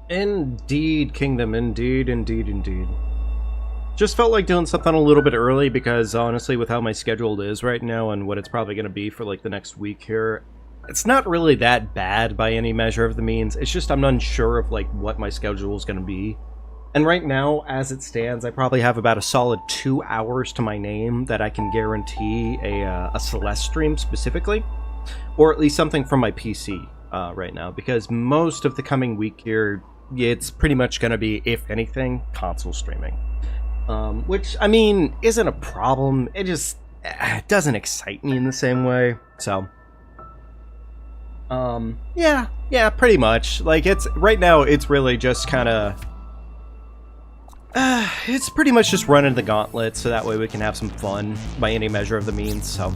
Indeed, Kingdom. Indeed, indeed, indeed. Just felt like doing something a little bit early because, honestly, with how my schedule is right now and what it's probably going to be for, like, the next week here, it's not really that bad by any measure of the means. It's just I'm unsure of, like, what my schedule is going to be. And right now, as it stands, I probably have about a solid 2 hours to my name that I can guarantee a Celeste stream specifically, or at least something from my PC right now, because most of the coming week here, it's pretty much going to be, if anything, console streaming. Which, I mean, isn't a problem. It just doesn't excite me in the same way. So, yeah, pretty much. Like, it's right now, it's really just kind of, it's pretty much just running the gauntlet, so that way we can have some fun by any measure of the means. So.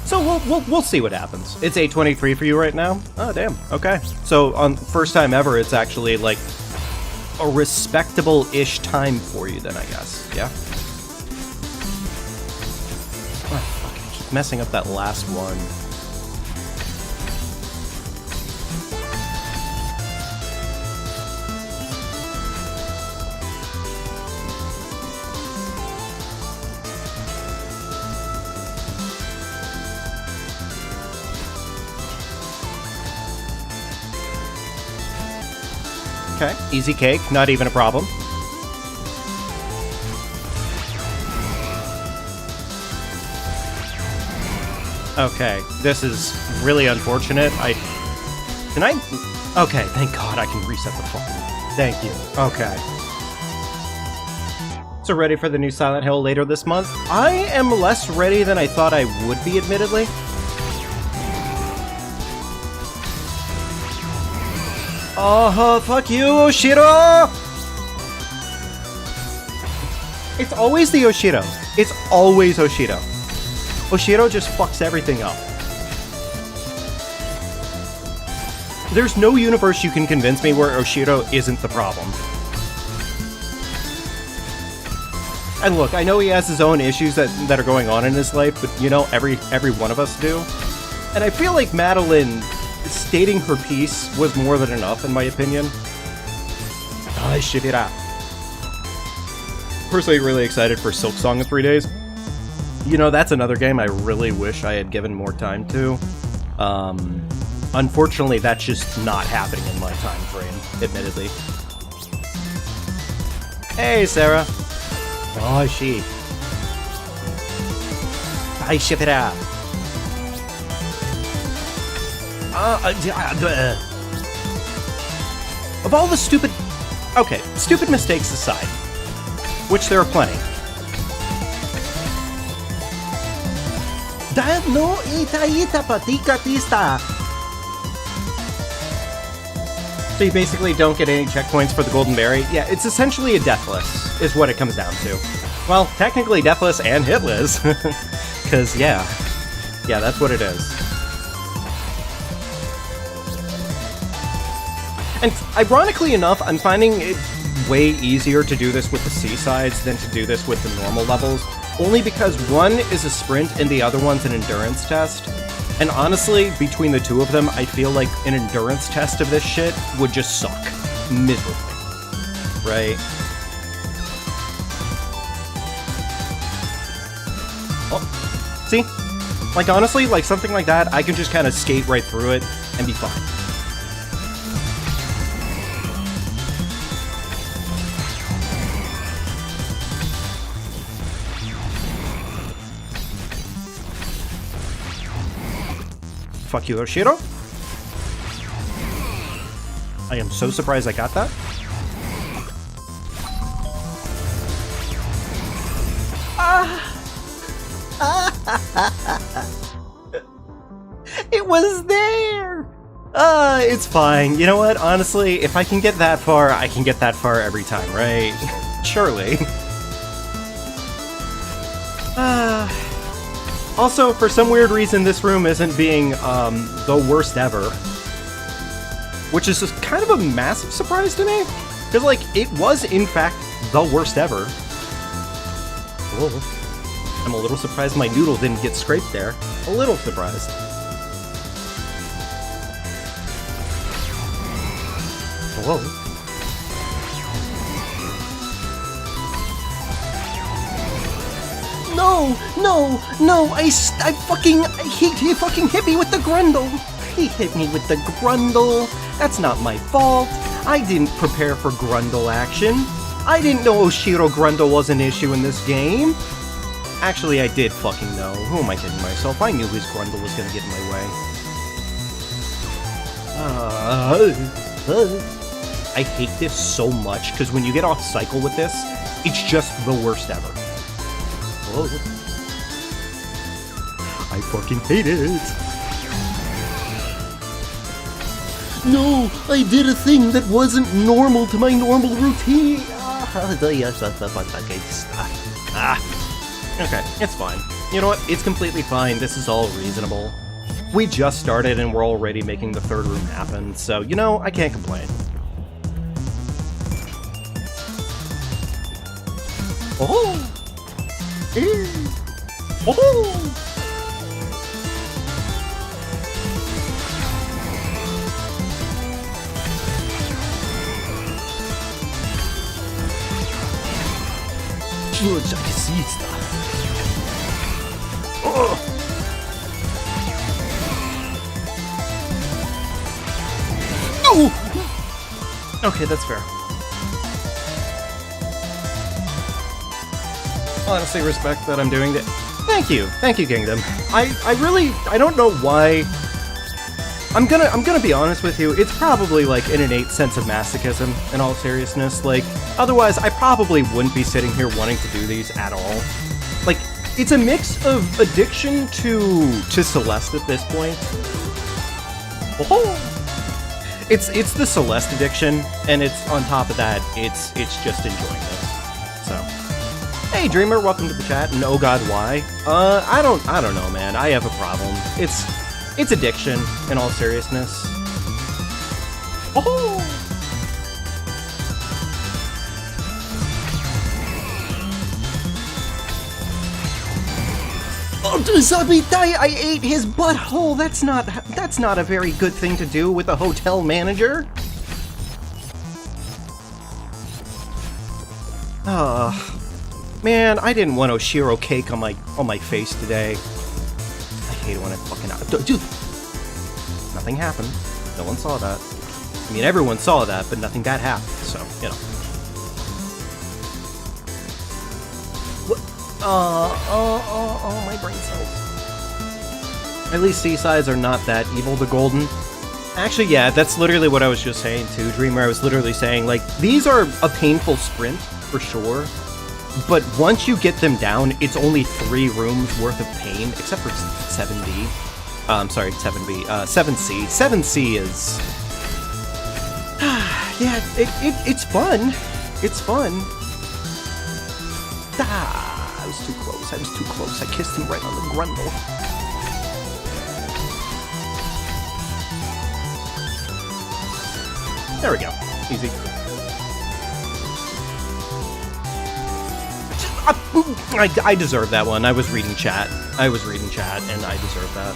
So we'll see what happens. It's 8:23 for you right now? Oh, damn. Okay. So, on first time ever, it's actually, like, a respectable-ish time for you then, I guess. Yeah? Oh, fuck, I keep messing up that last one. Okay, easy cake, not even a problem. Okay, this is really unfortunate. Can I? Okay, thank God I can reset the phone. Thank you. Okay. So ready for the new Silent Hill later this month? I am less ready than I thought I would be, admittedly. Oh, fuck you, Oshiro! It's always the Oshiro. It's always Oshiro. Oshiro just fucks everything up. There's no universe you can convince me where Oshiro isn't the problem. And look, I know he has his own issues that are going on in his life, but, you know, every one of us do. And I feel like Madeline stating her piece was more than enough, in my opinion. Ah, shit it out. Personally, really excited for Silk Song in 3 days. You know, that's another game I really wish I had given more time to. Unfortunately, that's just not happening in my time frame, admittedly. Hey, Sarah. Oh, she. Hi, ship it out. Of all the stupid... Okay, stupid mistakes aside, which there are plenty. So you basically don't get any checkpoints for the Golden Berry? Yeah, it's essentially a deathless, is what it comes down to. Well, technically deathless and hitless. Because, yeah, that's what it is. And ironically enough, I'm finding it way easier to do this with the seasides than to do this with the normal levels, only because one is a sprint and the other one's an endurance test. And honestly, between the two of them, I feel like an endurance test of this shit would just suck miserably, right? Oh, see? Like, honestly, like something like that, I can just kind of skate right through it and be fine. Fuck you, Oshiro. I am so surprised I got that. It was there! It's fine. You know what? Honestly, if I can get that far, I can get that far every time, right? Surely. Also, for some weird reason, this room isn't being, the worst ever. Which is just kind of a massive surprise to me. Because, like, it was, in fact, the worst ever. Whoa. I'm a little surprised my noodle didn't get scraped there. A little surprised. Whoa. No, he fucking hit me with the grundle. He hit me with the grundle. That's not my fault. I didn't prepare for grundle action. I didn't know Oshiro grundle was an issue in this game. Actually, I did fucking know. Who am I kidding myself? I knew his grundle was gonna get in my way. I hate this so much, because when you get off cycle with this, it's just the worst ever. Oh. I fucking hate it. No, I did a thing that wasn't normal to my normal routine. Okay, it's fine. You know what? It's completely fine. This is all reasonable. We just started and we're already making the third room happen, so, you know, I can't complain. Oh! Oh! No! Okay, that's fair. Honestly, respect that I'm doing it. Thank you, Kingdom. I don't know why. I'm gonna be honest with you. It's probably like an innate sense of masochism. In all seriousness, like otherwise, I probably wouldn't be sitting here wanting to do these at all. Like, it's a mix of addiction to Celeste at this point. Oh. It's the Celeste addiction, and it's on top of that, it's just enjoying it. So, hey Dreamer, welcome to the chat. And oh god, why? I don't know, man. I have a problem. It's addiction. In all seriousness. Oh. Oh, Zabitai, I ate his butthole. That's not a very good thing to do with a hotel manager. Man, I didn't want Oshiro cake on my face today. I hate it when it fucking dude. Nothing happened. No one saw that. I mean, everyone saw that, but nothing bad happened. So, you know. Oh, my brain cells. At least seasides are not that evil to Golden. Actually, yeah, that's literally what I was just saying too, Dreamer. I was literally saying, like, these are a painful sprint, for sure. But once you get them down, it's only 3 rooms worth of pain, except for 7B. Sorry, 7B. 7C. 7C is... yeah, it's fun. It's fun. I was too close. I kissed him right on the grundle. There we go. Easy. I deserve that one. I was reading chat, and I deserve that.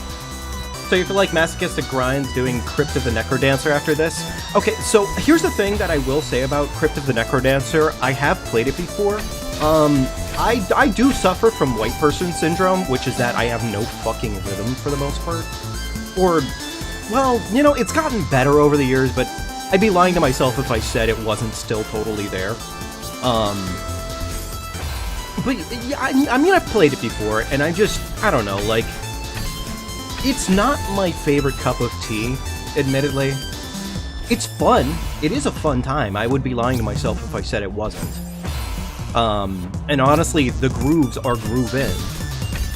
So you feel like masochistic grinds doing Crypt of the Necrodancer after this? Okay, so here's the thing that I will say about Crypt of the Necrodancer. I have played it before. I do suffer from white person syndrome, which is that I have no fucking rhythm for the most part. Or, well, you know, it's gotten better over the years, but I'd be lying to myself if I said it wasn't still totally there. But, yeah, I mean, I've played it before, and I don't know, like, it's not my favorite cup of tea, admittedly. It's fun. It is a fun time. I would be lying to myself if I said it wasn't. And honestly, the grooves are groove-in.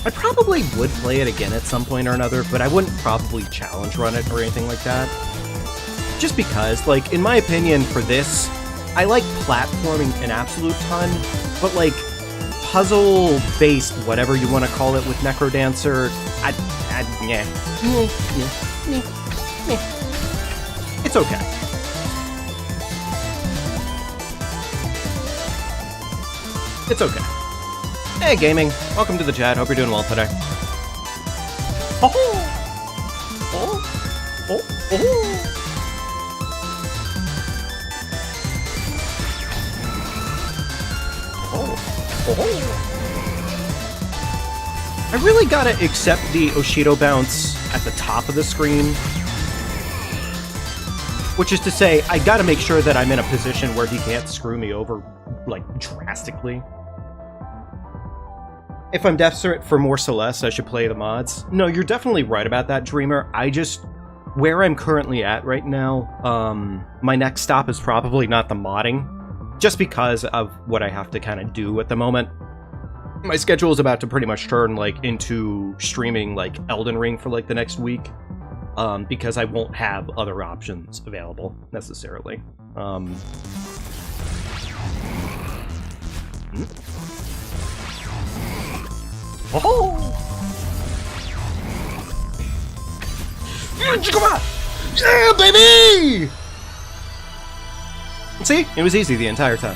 I probably would play it again at some point or another, but I wouldn't probably challenge run it or anything like that. Just because, like, in my opinion, for this, I like platforming an absolute ton, but, like, puzzle-based, whatever you want to call it with Necrodancer, yeah. It's okay. It's okay. Hey, gaming. Welcome to the chat. Hope you're doing well today. Oh! Oh! Oh! Oh! I really gotta accept the Oshido bounce at the top of the screen. Which is to say, I gotta make sure that I'm in a position where he can't screw me over, like, drastically. If I'm desperate for more Celeste, I should play the mods. No, you're definitely right about that, Dreamer. Where I'm currently at right now, my next stop is probably not the modding. Just because of what I have to kind of do at the moment. My schedule is about to pretty much turn, like, into streaming, like, Elden Ring for, like, the next week. Because I won't have other options available, necessarily. Oh! Come on! Yeah, baby! See? It was easy the entire time.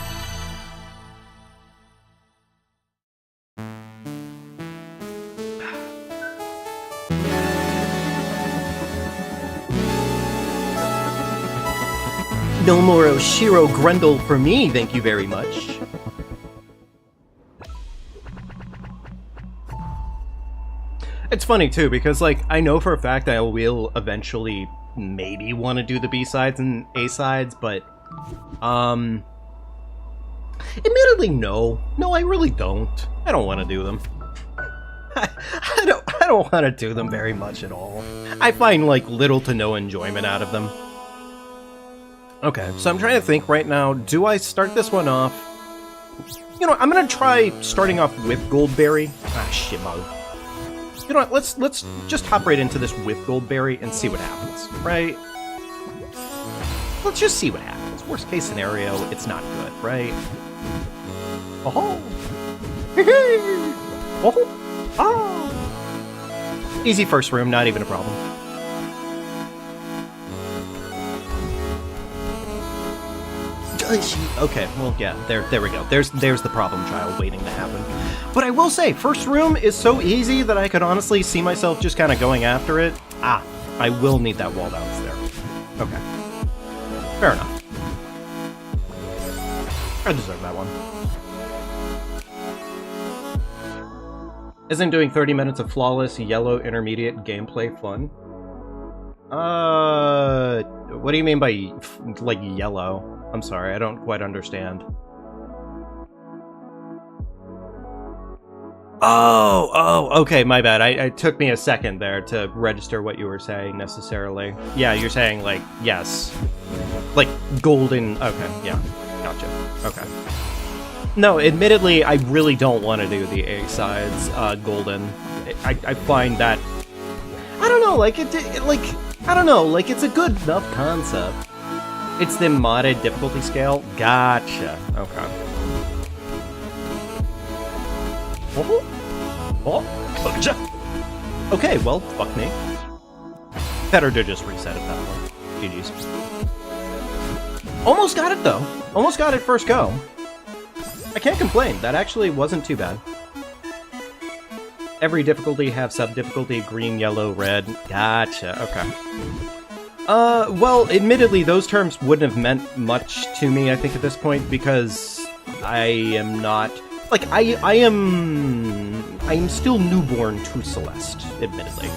No more Oshiro Grundle for me, thank you very much. It's funny too, because like, I know for a fact I will eventually maybe want to do the B-sides and A-sides, but admittedly no. No, I really don't. I don't want to do them. I don't want to do them very much at all. I find like little to no enjoyment out of them. Okay, so I'm trying to think right now, do I start this one off? You know, I'm gonna try starting off with Goldberry. Ah, shit, bug. You know what, let's just hop right into this with Goldberry and see what happens, right? Let's just see what happens. Worst case scenario, it's not good, right? Oh! Oh! Oh! Easy first room, not even a problem. Okay, well, yeah, there we go. There's the problem child waiting to happen. But I will say, first room is so easy that I could honestly see myself just kind of going after it. Ah, I will need that wall bounce there. Okay. Fair enough. I deserve that one. Isn't doing 30 minutes of flawless yellow intermediate gameplay fun? What do you mean by, like, yellow? I'm sorry, I don't quite understand. Oh, okay, my bad. It took me a second there to register what you were saying, necessarily. Yeah, you're saying, like, yes. Like, golden... Okay, yeah, gotcha. Okay. No, admittedly, I really don't want to do the A-sides, golden. I find that... I don't know, like, I don't know, like, it's a good enough concept. It's the modded difficulty scale? Gotcha. Okay. Okay, well, fuck me. Better to just reset at that point. GG's. Almost got it, though. Almost got it first go. I can't complain. That actually wasn't too bad. Every difficulty have sub-difficulty, green, yellow, red. Gotcha. Okay. Well, admittedly, those terms wouldn't have meant much to me, I think, at this point, because I am not... Like, I am still newborn to Celeste, admittedly.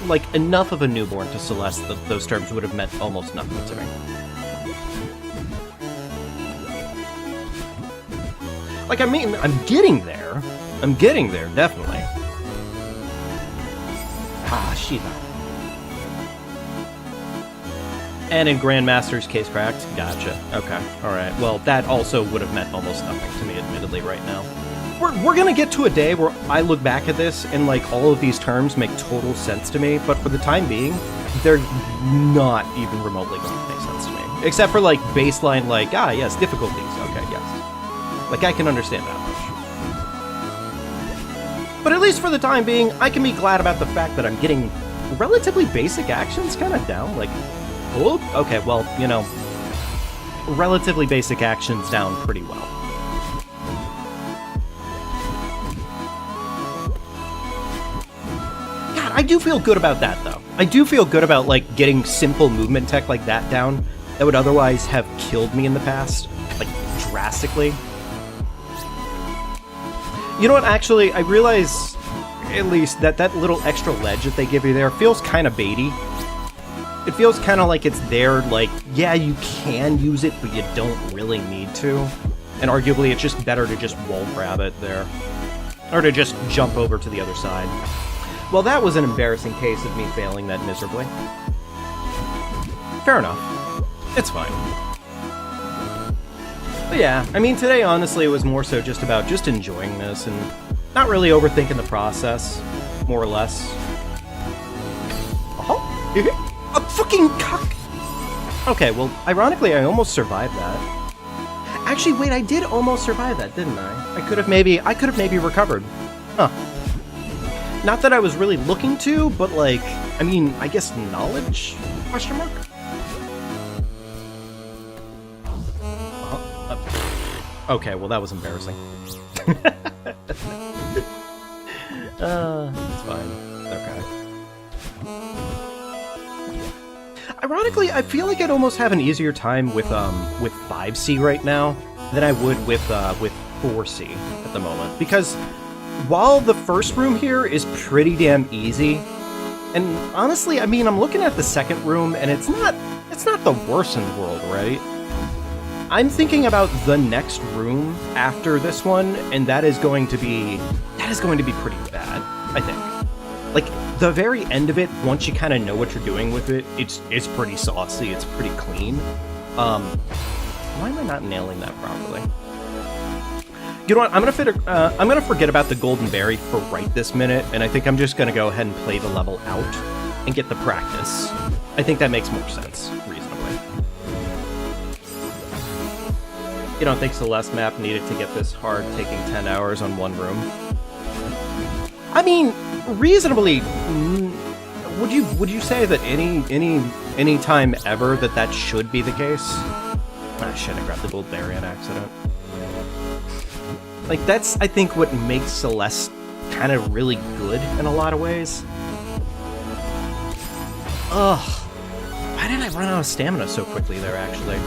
Like, enough of a newborn to Celeste that those terms would have meant almost nothing to me. Like, I mean, I'm getting there. I'm getting there, definitely. Ah, Shiva. And in Grandmaster's case cracked. Gotcha. Okay. Alright. Well, that also would have meant almost nothing to me, admittedly, right now. We're gonna get to a day where I look back at this and, like, all of these terms make total sense to me, but for the time being, they're not even remotely going to make sense to me. Except for, like, baseline, like, ah, yes, difficulties. Okay, yes. Like, I can understand that much. But at least for the time being, I can be glad about the fact that I'm getting relatively basic actions kind of down, like... Oh, okay, well, you know, relatively basic actions down pretty well. God, I do feel good about that, though. I do feel good about, like, getting simple movement tech like that down that would otherwise have killed me in the past, like, drastically. You know what, actually, I realize, at least, that that little extra ledge that they give you there feels kind of baity. It feels kind of like it's there, like, yeah, you can use it, but you don't really need to. And arguably, it's just better to just wall grab it there. Or to just jump over to the other side. Well, that was an embarrassing case of me failing that miserably. Fair enough. It's fine. But yeah, I mean, today, honestly, it was more so just about just enjoying this and not really overthinking the process, more or less. Oh, a fucking cock! Okay, well, ironically, I almost survived that. Actually, wait, I did almost survive that, didn't I? I could have maybe recovered. Huh. Not that I was really looking to, but like, I mean, I guess knowledge? Question mark? Okay, well that was embarrassing. It's fine. Okay. Ironically, I feel like I'd almost have an easier time with 5C right now than I would with 4C at the moment, because while the first room here is pretty damn easy, and honestly, I mean, I'm looking at the second room and it's not the worst in the world, right? I'm thinking about the next room after this one, and that is going to be pretty bad, I think. Like, the very end of it, once you kind of know what you're doing with it, it's pretty saucy, it's pretty clean. Why am I not nailing that properly? You know what, I'm gonna forget about the golden berry for right this minute, and I think I'm just gonna go ahead and play the level out and get the practice. I think that makes more sense, reasonably. You don't think Celeste map needed to get this hard, taking 10 hours on one room? I mean, reasonably, would you say that any time ever that should be the case? Ah, shit, I grabbed the gold berry on accident. Like, that's, I think, what makes Celeste kind of really good in a lot of ways. Ugh. Why did I run out of stamina so quickly there, actually?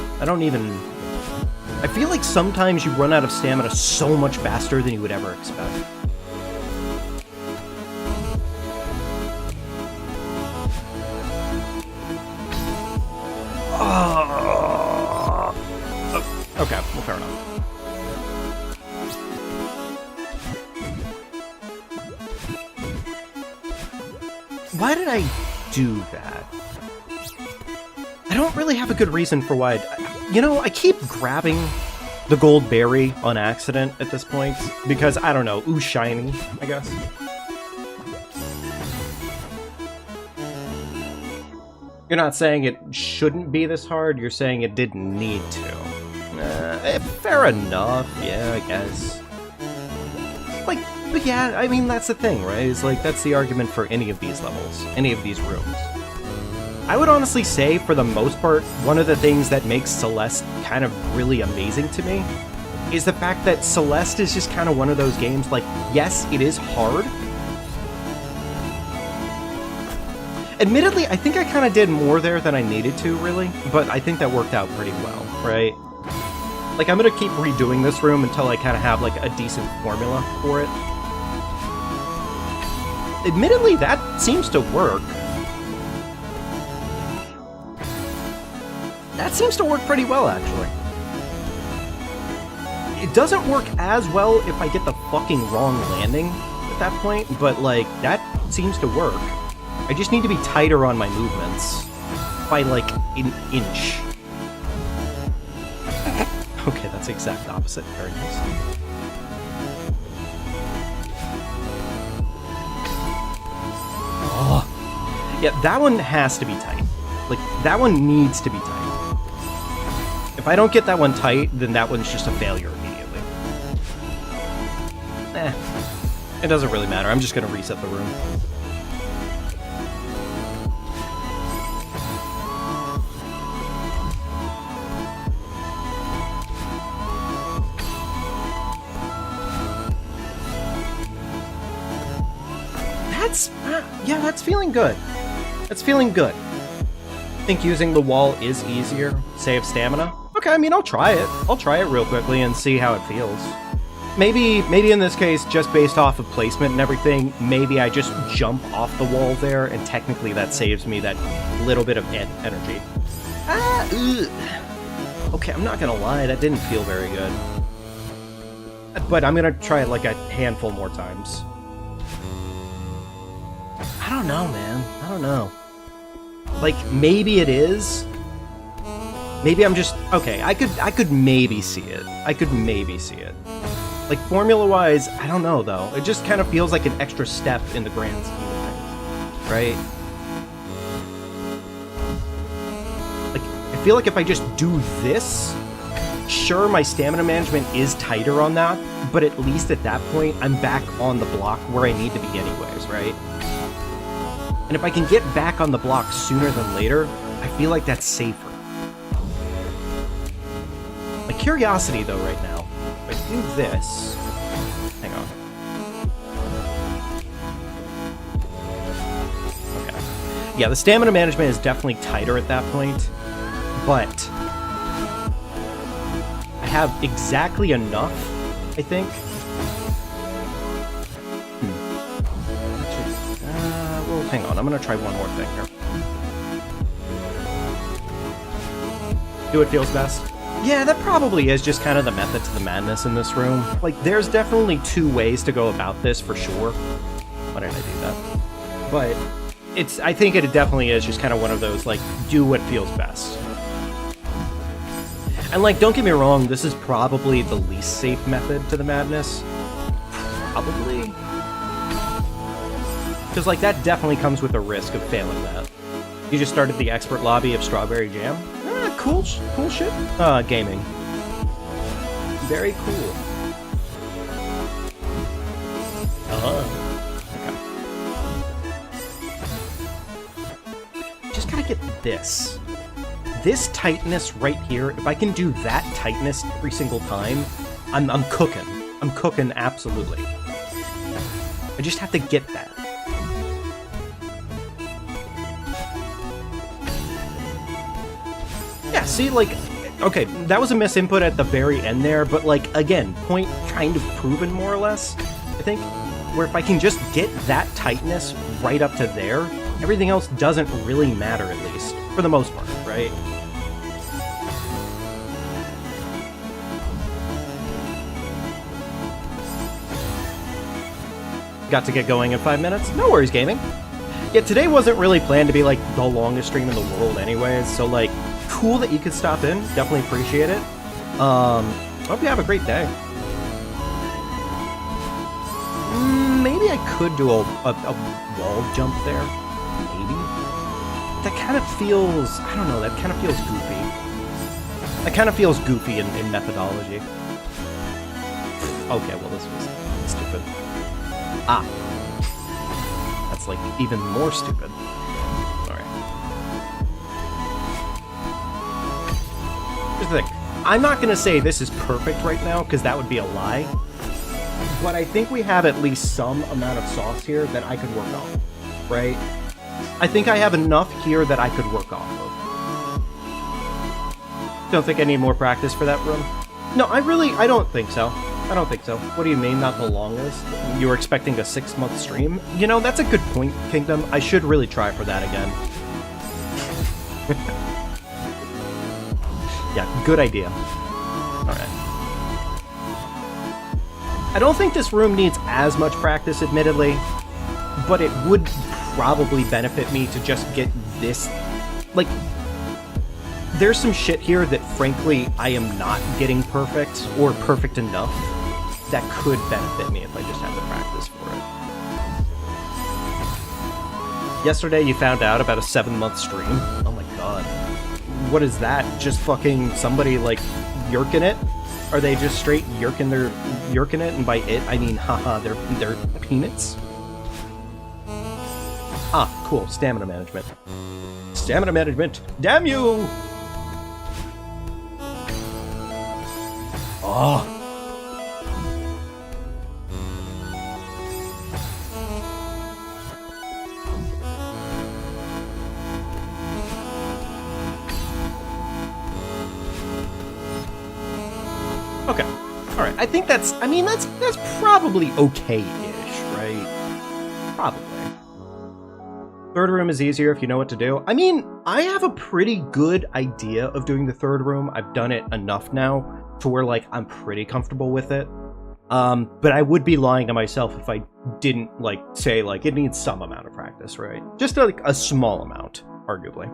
I feel like sometimes you run out of stamina so much faster than you would ever expect. Okay, well, fair enough. Why did I do that? I don't really have a good reason for why. You know, I keep grabbing the gold berry on accident at this point because, I don't know, ooh, shiny, I guess. You're not saying it shouldn't be this hard, you're saying it didn't need to. Fair enough, yeah, I guess. Like, but yeah, I mean, that's the thing, right? It's like, that's the argument for any of these levels, any of these rooms. I would honestly say, for the most part, one of the things that makes Celeste kind of really amazing to me is the fact that Celeste is just kind of one of those games, like, yes, it is hard. Admittedly, I think I kind of did more there than I needed to, really, but I think that worked out pretty well, right? Like, I'm gonna keep redoing this room until I kind of have, like, a decent formula for it. Admittedly, that seems to work. That seems to work pretty well, actually. It doesn't work as well if I get the fucking wrong landing at that point, but, like, that seems to work. I just need to be tighter on my movements by, like, an inch. Okay, that's the exact opposite. Very nice. Oh. Yeah, that one has to be tight. Like, that one needs to be tight. If I don't get that one tight, then that one's just a failure immediately. It doesn't really matter. I'm just gonna reset the room. Yeah, that's feeling good. That's feeling good. I think using the wall is easier. Save stamina. Okay, I mean, I'll try it. I'll try it real quickly and see how it feels. maybe in this case, just based off of placement and everything, maybe I just jump off the wall there, and technically that saves me that little bit of energy. Okay, I'm not gonna lie, that didn't feel very good. But I'm gonna try it like a handful more times. I don't know, man. I don't know. Like, maybe it is. Maybe I'm just... Okay, I could maybe see it. I could maybe see it. Like, formula-wise, I don't know, though. It just kind of feels like an extra step in the grand scheme of things. Right? Like, I feel like if I just do this... Sure, my stamina management is tighter on that, but at least at that point, I'm back on the block where I need to be anyways, right? And if I can get back on the block sooner than later, I feel like that's safer. My curiosity, though, right now, if I do this... Hang on. Okay. Yeah, the stamina management is definitely tighter at that point, but... I have exactly enough, I think. Well, hang on. I'm going to try one more thing here. Do what feels best. Yeah, that probably is just kind of the method to the madness in this room. Like, there's definitely two ways to go about this, for sure. Why did I do that? But I think it definitely is just kind of one of those, like, do what feels best. And, like, don't get me wrong, this is probably the least safe method to the madness. Probably. Because, like, that definitely comes with a risk of failing that. You just started the expert lobby of Strawberry Jam? Cool shit. Gaming. Very cool. Okay. Just gotta get this. This tightness right here, if I can do that tightness every single time, I'm cooking. I'm cooking, absolutely. I just have to get that. Yeah, see, like, okay, that was a misinput at the very end there, but, like, again, point kind of proven, more or less, I think, where if I can just get that tightness right up to there, everything else doesn't really matter, at least, for the most part, right? Got to get going in 5 minutes? No worries, gaming. Yeah, today wasn't really planned to be, like, the longest stream in the world anyways, so, like, cool that you could stop in. Definitely appreciate it. Hope you have a great day. Maybe I could do a wall jump there. Maybe. That kind of feels... I don't know, that kind of feels goofy. That kind of feels goofy in methodology. Okay, well, this was stupid. Ah. That's, like, even more stupid. Here's the thing. I'm not going to say this is perfect right now, because that would be a lie. But I think we have at least some amount of sauce here that I could work on, right? I think I have enough here that I could work off of. Don't think I need more practice for that room? No, I don't think so. I don't think so. What do you mean, not the longest? You were expecting a 6-month stream? You know, that's a good point, Kingdom. I should really try for that again. Yeah, good idea. Alright. I don't think this room needs as much practice, admittedly, but it would probably benefit me to just get this... Like, there's some shit here that, frankly, I am not getting perfect, or perfect enough, that could benefit me if I just had the practice for it. Yesterday you found out about a 7-month stream? Oh my god. What is that? Just fucking somebody, like, yerking it? Are they just straight yerking it? And by it, I mean, haha, they're peanuts? Ah, cool. Stamina management. Stamina management! Damn you! Oh. Alright, I think that's probably okay-ish, right? Probably. Third room is easier if you know what to do. I mean, I have a pretty good idea of doing the third room. I've done it enough now to where, like, I'm pretty comfortable with it. But I would be lying to myself if I didn't, like, say, like, it needs some amount of practice, right? Just, like, a small amount, arguably.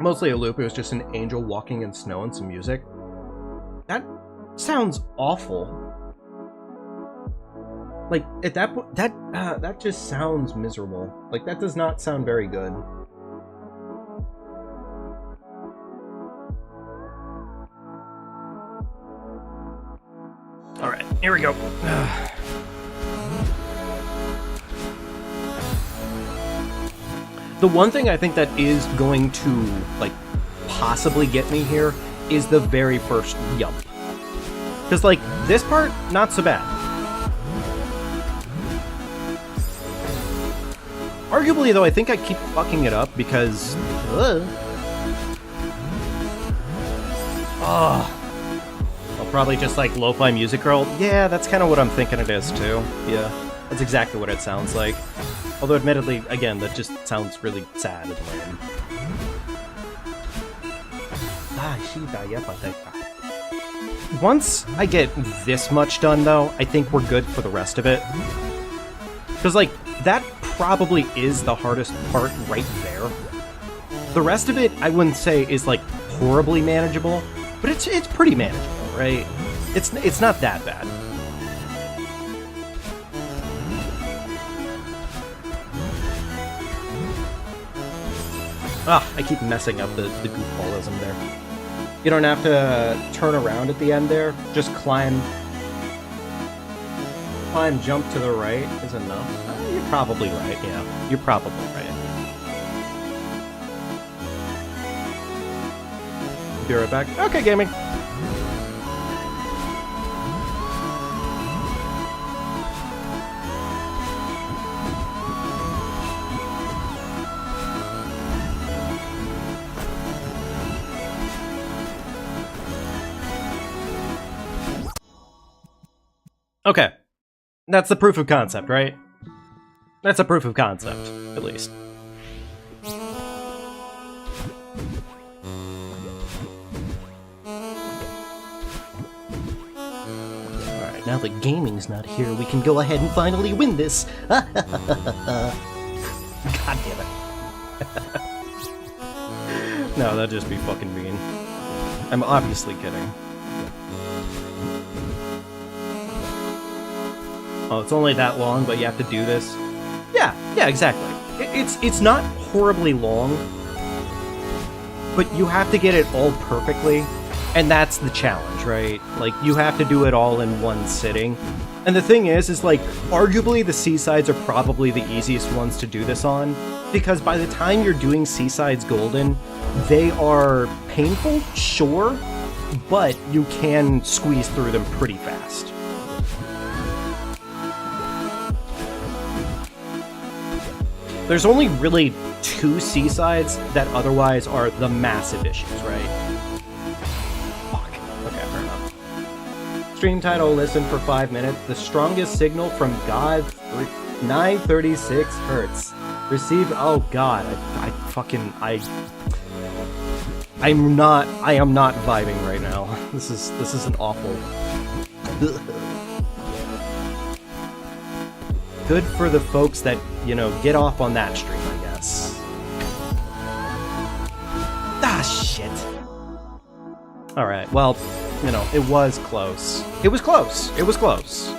Mostly a loop. It was just an angel walking in snow and some music. That sounds awful. Like, at that point, that just sounds miserable. Like, that does not sound very good. Alright, here we go. The one thing I think that is going to, like, possibly get me here is the very first jump. Because, like, this part, not so bad. Arguably, though, I think I keep fucking it up because... I'll probably just, like, lo-fi music girl. Yeah, that's kind of what I'm thinking it is, too. Yeah, that's exactly what it sounds like. Although, admittedly, again, that just sounds really sad and lame. Once I get this much done, though, I think we're good for the rest of it. Because, like, that probably is the hardest part right there. The rest of it, I wouldn't say is, like, horribly manageable, but it's pretty manageable, right? It's not that bad. I keep messing up the goofballism there. You don't have to turn around at the end there. Just climb, jump to the right is enough. You're probably right, yeah. You're probably right. Be right back. Okay, gaming. Okay. That's the proof of concept, right? That's a proof of concept, at least. Alright, now that gaming's not here, we can go ahead and finally win this! God damn it. No, that'd just be fucking mean. I'm obviously kidding. Oh, it's only that long, but you have to do this? Yeah, exactly. It's not horribly long, but you have to get it all perfectly, and that's the challenge, right? Like, you have to do it all in one sitting. And the thing is like, arguably the Seasides are probably the easiest ones to do this on, because by the time you're doing Seasides Golden, they are painful, sure, but you can squeeze through them pretty fast. There's only really 2 Seasides that otherwise are the massive issues, right? Fuck. Okay, fair enough. Stream title, listen for 5 minutes. The strongest signal from God, 936 hertz. Received, oh god, I am not vibing right now. This is an awful. Good for the folks that, you know, get off on that stream, I guess. Ah, shit. Alright, well, you know, it was close. It was close. It was close.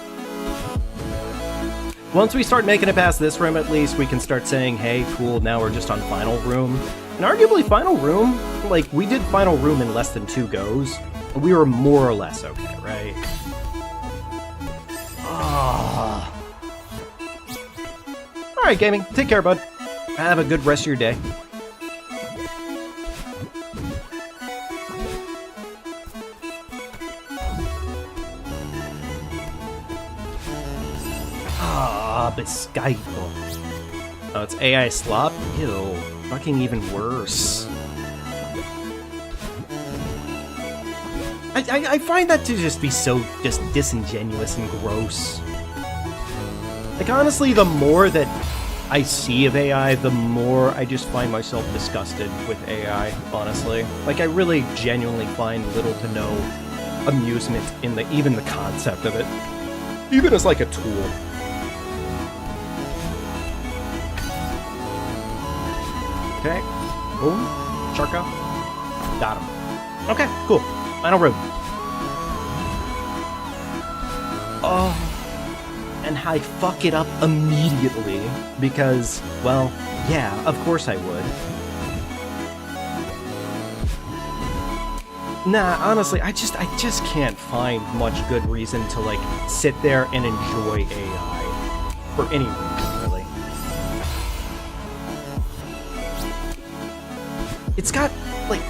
Once we start making it past this room, at least, we can start saying, hey, cool, now we're just on Final Room. And arguably, Final Room, like, we did Final Room in less than 2 goes, and we were more or less okay, right? Ah. Alright, gaming. Take care, bud. Have a good rest of your day. Ah, Biscayto. Oh, it's AI slop? Ew. Fucking even worse. I find that to just be so just disingenuous and gross. Like, honestly, the more that I see of AI, the more I just find myself disgusted with AI, honestly. Like, I really genuinely find little to no amusement in even the concept of it. Even as, like, a tool. Okay. Boom. Charka. Got him. Okay, cool. Final room. Oh. And I fuck it up immediately. Because, well, yeah, of course I would. Nah, honestly, I just can't find much good reason to, like, sit there and enjoy AI. For any reason, really. It's got, like,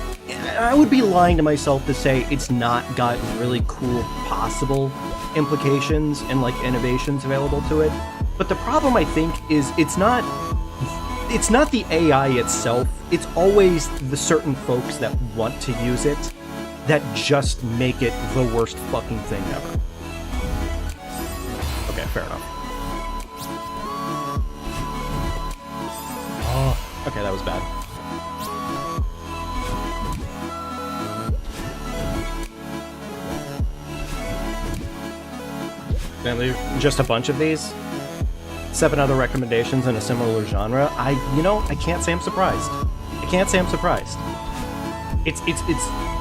I would be lying to myself to say it's not got really cool possible implications and, like, innovations available to it. But the problem, I think, is it's not the AI itself. It's always the certain folks that want to use it that just make it the worst fucking thing ever. Okay, fair enough. Oh, okay, that was bad. And just a bunch of these. 7 other recommendations in a similar genre. I can't say I'm surprised. I can't say I'm surprised. It's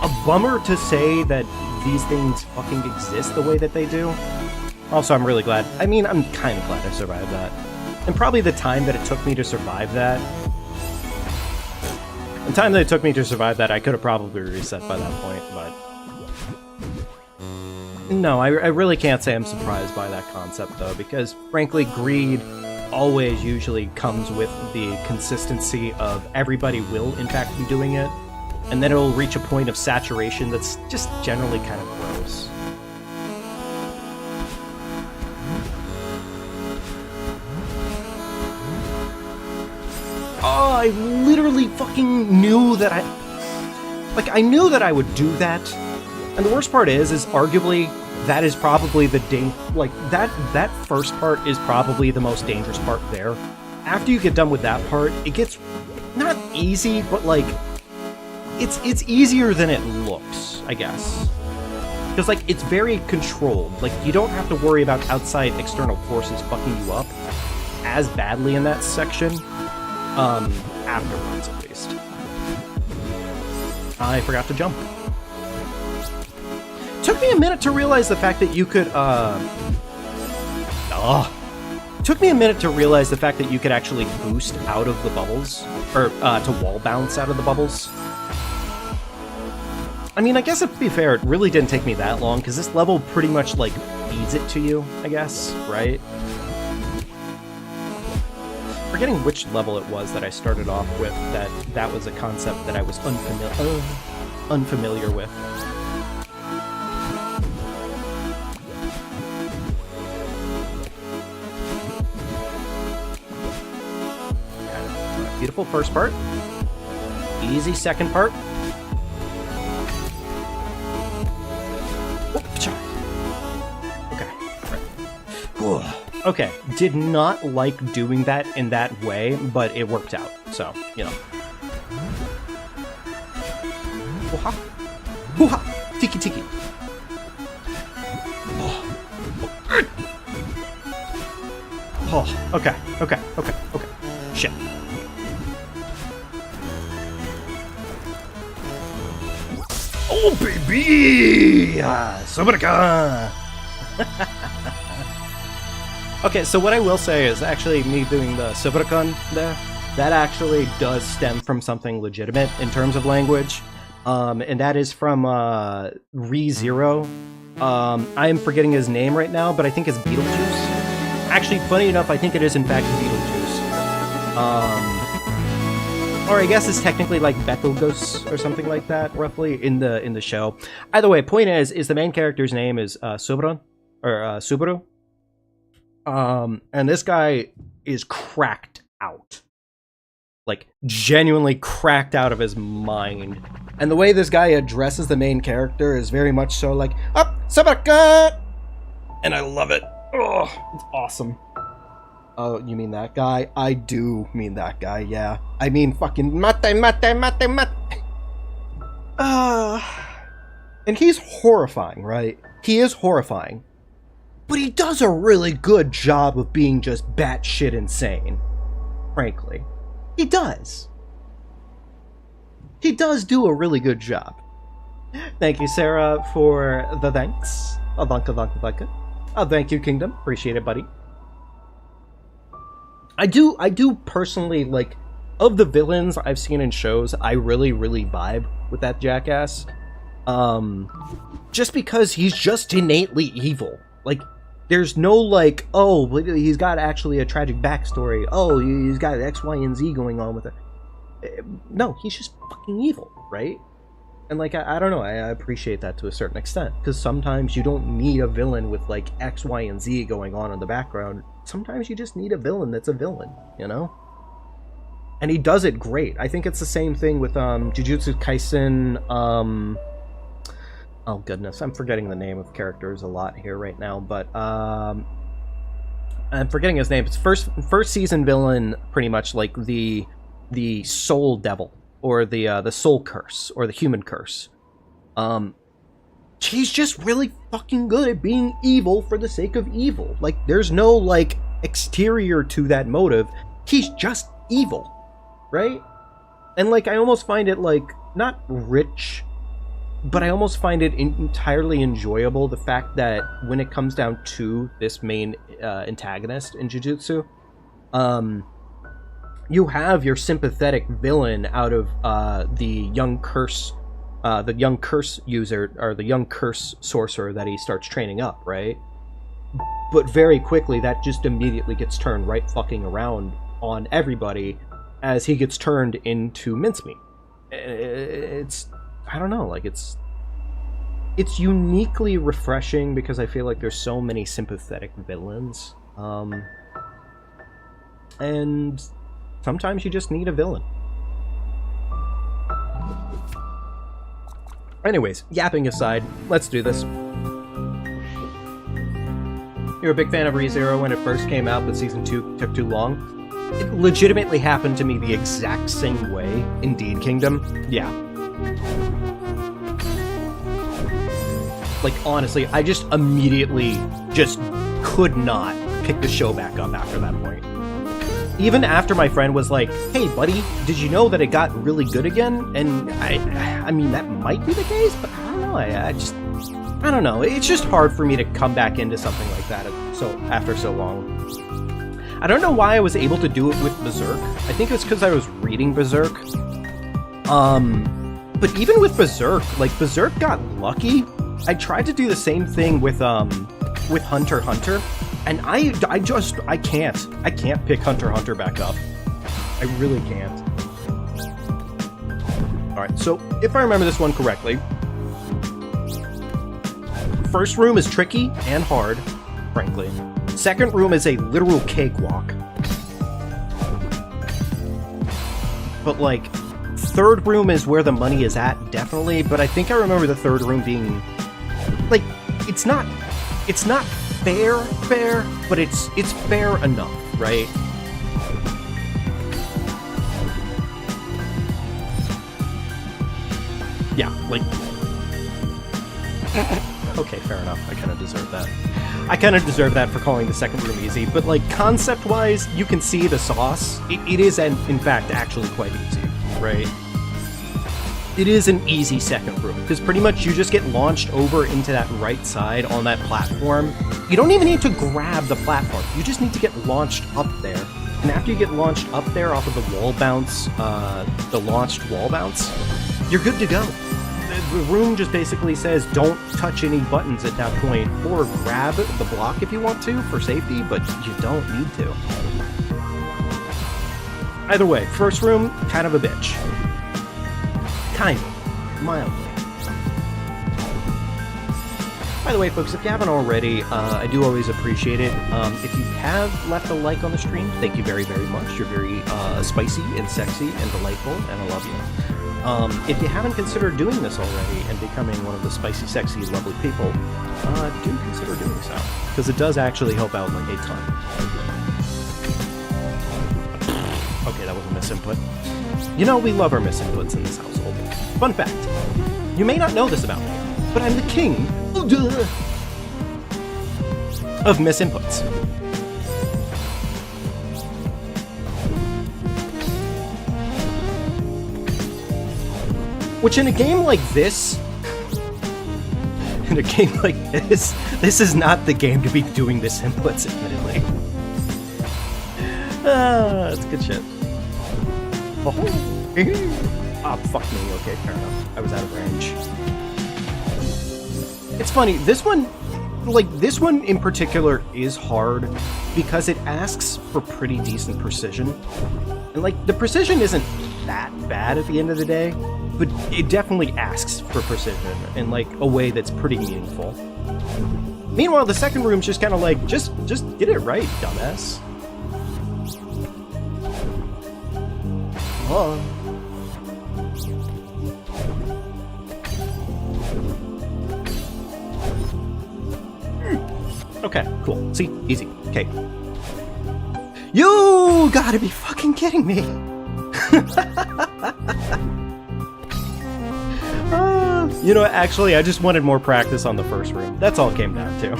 a bummer to say that these things fucking exist the way that they do. Also, I'm really glad. I mean, I'm kind of glad I survived that. And probably the time that it took me to survive that. The time that it took me to survive that, I could have probably reset by that point, but... No, I really can't say I'm surprised by that concept, though, because, frankly, greed always usually comes with the consistency of everybody will, in fact, be doing it, and then it'll reach a point of saturation that's just generally kind of gross. Oh, I literally fucking knew that I knew that I would do that. And the worst part is arguably that is probably that first part is probably the most dangerous part there. After you get done with that part, it gets not easy, but like it's easier than it looks, I guess. Because like it's very controlled. Like you don't have to worry about outside external forces fucking you up as badly in that section. Afterwards at least. I forgot to jump. Took me a minute to realize the fact that you could, Took me a minute to realize the fact that you could actually boost out of the bubbles, or, to wall bounce out of the bubbles. I mean, I guess to be fair, it really didn't take me that long, because this level pretty much, like, feeds it to you, I guess, right? Forgetting which level it was that I started off with, that was a concept that I was unfamiliar with. Beautiful first part. Easy second part. Okay. Right. Okay. Did not like doing that in that way, but it worked out. So, you know. Hoo-ha. Hoo-ha. Tiki tiki. Oh, okay. Okay. Okay. Okay. Shit. Oh, baby! Sobraka! Okay, so what I will say is actually me doing the Sobrakan there, that actually does stem from something legitimate in terms of language. And that is from ReZero. I am forgetting his name right now, but I think it's Beetlejuice. Actually, funny enough, I think it is in fact Beetlejuice. Or I guess it's technically like Betelgeuse or something like that, roughly, in the show. Either way, point is the main character's name is Subaru, or Subaru. And this guy is cracked out. Like, genuinely cracked out of his mind. And the way this guy addresses the main character is very much so like, "Up, Sabaka!" And I love it. Oh, it's awesome. Oh, you mean that guy? I do mean that guy, yeah. I mean fucking mate. And he's horrifying, right? He is horrifying. But he does a really good job of being just batshit insane. Frankly. He does. He does do a really good job. Thank you, Sarah, for the thanks. Thank you, Kingdom. Appreciate it, buddy. I do personally, like, of the villains I've seen in shows, I really, really vibe with that jackass. Just because he's just innately evil. Like, there's no, like, oh, he's got actually a tragic backstory. Oh, he's got X, Y, and Z going on with it. No, he's just fucking evil, right? And, like, I don't know, I appreciate that to a certain extent. Because sometimes you don't need a villain with, like, X, Y, and Z going on in the background. Sometimes you just need a villain that's a villain, you know? And he does it great. I think it's the same thing with Jujutsu Kaisen. Oh goodness, I'm forgetting the name of characters a lot here right now, but I'm forgetting his name. It's first season villain, pretty much like the soul devil, or the soul curse, or the human curse. He's just really fucking good at being evil for the sake of evil. Like, there's no, like, exterior to that motive. He's just evil, right? And, like, I almost find it, like, not rich, but I almost find it entirely enjoyable, the fact that when it comes down to this main antagonist in Jujutsu, you have your sympathetic villain out of the young curse user, or the young curse sorcerer that he starts training up, right? But very quickly, that just immediately gets turned right fucking around on everybody as he gets turned into mincemeat. It's, I don't know, like, it's uniquely refreshing because I feel like there's so many sympathetic villains. And sometimes you just need a villain. Anyways, yapping aside, let's do this. You're a big fan of ReZero when it first came out, but Season 2 took too long. It legitimately happened to me the exact same way. Indeed, Kingdom. Yeah. Like, honestly, I just immediately just could not pick the show back up after that point. Even after my friend was like, "Hey, buddy, did you know that it got really good again?" And I mean, that might be the case, but I don't know. I don't know. It's just hard for me to come back into something like that after so long. I don't know why I was able to do it with Berserk. I think it was because I was reading Berserk. But even with Berserk, like, Berserk got lucky. I tried to do the same thing with Hunter x Hunter. And I can't pick Hunter x Hunter back up. I really can't. Alright, so if I remember this one correctly, first room is tricky and hard, frankly. Second room is a literal cakewalk. But, like, third room is where the money is at, definitely, but I think I remember the third room being, like, it's not fair, but it's fair enough, right? Yeah, like... Okay, fair enough. I kind of deserve that. I kind of deserve that for calling the second room easy, but, like, concept-wise, you can see the sauce. It is, in fact, actually quite easy, right? It is an easy second room, because pretty much you just get launched over into that right side on that platform. You don't even need to grab the platform, you just need to get launched up there. And after you get launched up there off of the wall bounce, the launched wall bounce, you're good to go. The room just basically says don't touch any buttons at that point, or grab the block if you want to for safety, but you don't need to. Either way, first room, kind of a bitch. Kind of. Mildly. By the way, folks, if you haven't already, I do always appreciate it. If you have left a like on the stream, thank you very, very much. You're very spicy and sexy and delightful, and I love you. If you haven't considered doing this already and becoming one of the spicy, sexy, lovely people, do consider doing so, because it does actually help out like a ton. Okay, that was a misinput. You know, we love our misinputs in this household. Fun fact, you may not know this about me, but I'm the king of misinputs. Which in a game like this, this is not the game to be doing this inputs, admittedly. That's good shit. Oh, fuck me. Okay, fair enough. I was out of range. It's funny, this one in particular is hard because it asks for pretty decent precision. And like, the precision isn't that bad at the end of the day, but it definitely asks for precision in like a way that's pretty meaningful. Meanwhile, the second room's just kind of like, just get it right, dumbass. Oh. Okay, cool. See? Easy. Okay. You gotta be fucking kidding me! You know, actually, I just wanted more practice on the first room. That's all it came down to.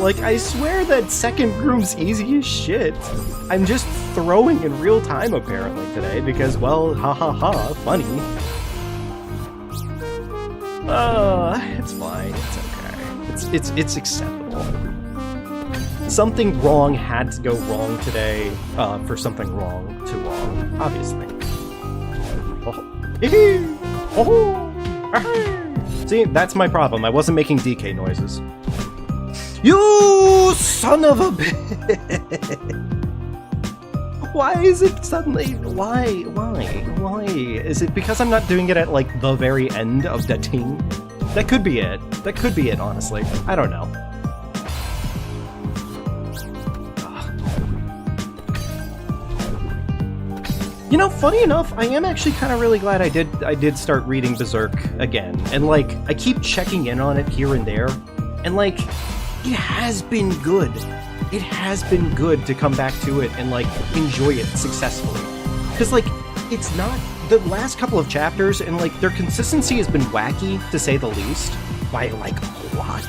Like, I swear that second room's easy as shit. I'm just throwing in real time, apparently, today, because, well, ha ha ha, funny. It's fine. It's okay. It's acceptable. Something wrong had to go wrong today, for something wrong to wrong, obviously. See, that's my problem. I wasn't making DK noises. You son of a bitch! Why is it suddenly... Why? Is it because I'm not doing it at, like, the very end of the ting? That could be it. That could be it, honestly. I don't know. You know, funny enough, I am actually kind of really glad I did start reading Berserk again. And, like, I keep checking in on it here and there. And, like, it has been good. It has been good to come back to it and, like, enjoy it successfully. Because, like, it's not... The last couple of chapters, and, like, their consistency has been wacky, to say the least, by, like, a lot.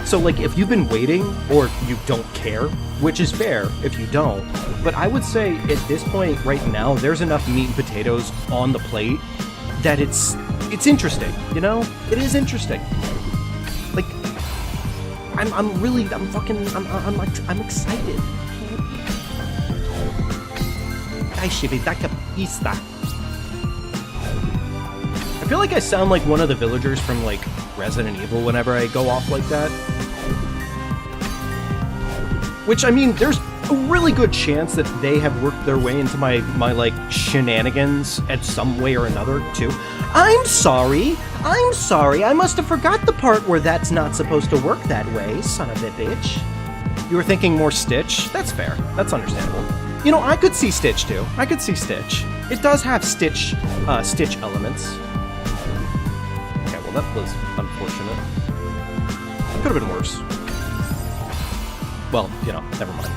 So, like, if you've been waiting, or you don't care, which is fair if you don't, but I would say at this point right now, there's enough meat and potatoes on the plate that it's interesting, you know? It is interesting. Like, I'm excited. I feel like I sound like one of the villagers from, like, Resident Evil whenever I go off like that. Which, I mean, there's a really good chance that they have worked their way into my like, shenanigans at some way or another, too. I'm sorry, I must have forgot the part where that's not supposed to work that way, son of a bitch. You were thinking more Stitch? That's fair, that's understandable. You know, I could see Stitch, too. I could see Stitch. It does have Stitch elements. Okay, well, that was unfortunate. Could have been worse. Well, you know, never mind.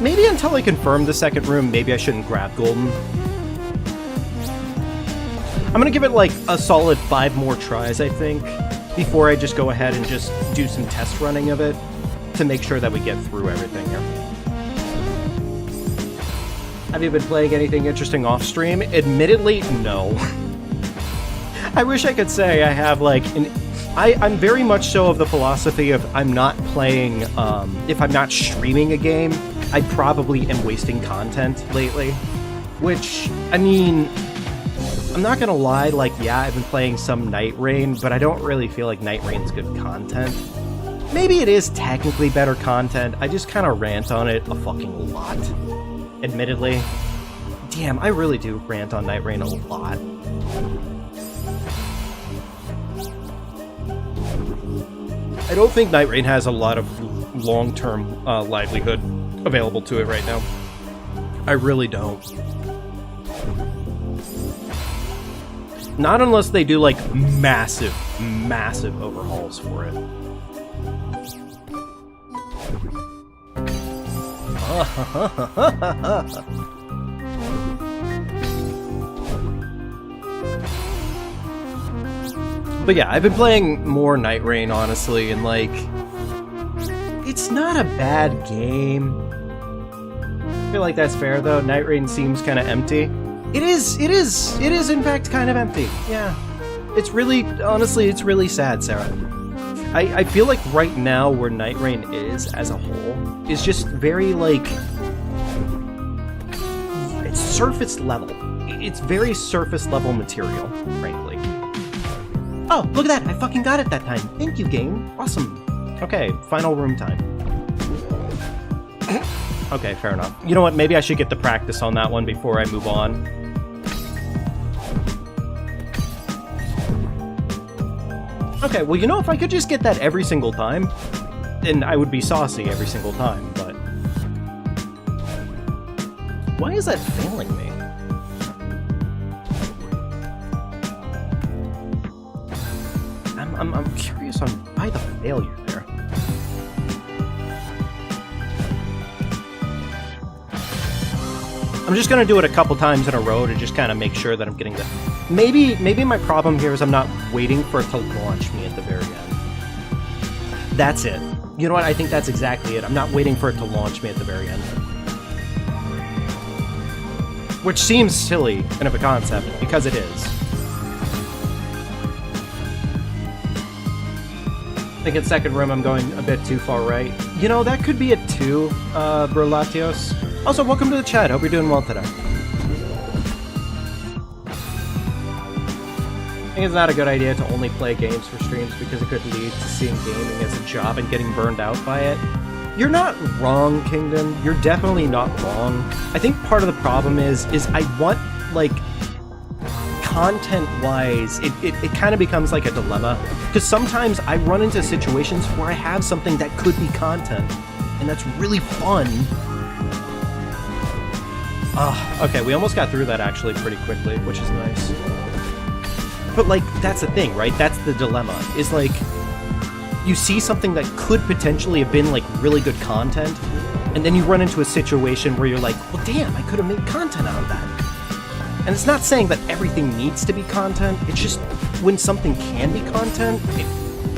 Maybe until I confirm the second room, maybe I shouldn't grab Golden. I'm gonna give it like a solid 5 more tries, I think, before I just go ahead and just do some test running of it to make sure that we get through everything here. Have you been playing anything interesting off stream? Admittedly, no. I wish I could say I have like I'm very much so of the philosophy of I'm not playing, if I'm not streaming a game, I probably am wasting content lately. Which, I mean, I'm not gonna lie, like, yeah, I've been playing some Night Rain, but I don't really feel like Night Rain's good content. maybe it is technically better content. I just kind of rant on it a fucking lot, admittedly. Damn, I really do rant on Night Rain a lot. I don't think Night Rain has a lot of long-term livelihood available to it right now. I really don't. Not unless they do, like, massive, massive overhauls for it. But yeah, I've been playing more Night Rain, honestly, and, like, it's not a bad game. I feel like that's fair, though. Night Rain seems kind of empty. It is, in fact, kind of empty. Yeah. It's really, honestly, it's really sad, Sarah. I feel like right now where Night Rain is, as a whole, is just very, like, it's surface level. It's very surface level material, frankly. Oh, look at that! I fucking got it that time. Thank you, game. Awesome. Okay, final room time. Okay, fair enough. You know what? Maybe I should get the practice on that one before I move on. Okay, well, you know, if I could just get that every single time, then I would be saucy every single time, but... Why is that failing me? I'm curious on why the failure there. I'm just gonna do it a couple times in a row to just kind of make sure that I'm getting the... Maybe my problem here is I'm not waiting for it to launch me at the very end. That's it. You know what? I think that's exactly it. I'm not waiting for it to launch me at the very end. Which seems silly in of a concept, because it is. I think in second room I'm going a bit too far right. You know, that could be it too, Berlatios. Also, welcome to the chat. Hope you're doing well today. I think it's not a good idea to only play games for streams because it could lead to seeing gaming as a job and getting burned out by it. You're not wrong, Kingdom. You're definitely not wrong. I think part of the problem is I want, like, content-wise, it kind of becomes like a dilemma. Because sometimes I run into situations where I have something that could be content, and that's really fun. Okay, we almost got through that actually pretty quickly, which is nice. But, like, that's the thing, right? That's the dilemma. Is, like, you see something that could potentially have been, like, really good content, and then you run into a situation where you're like, well, damn, I could have made content out of that. And it's not saying that everything needs to be content, it's just when something can be content, it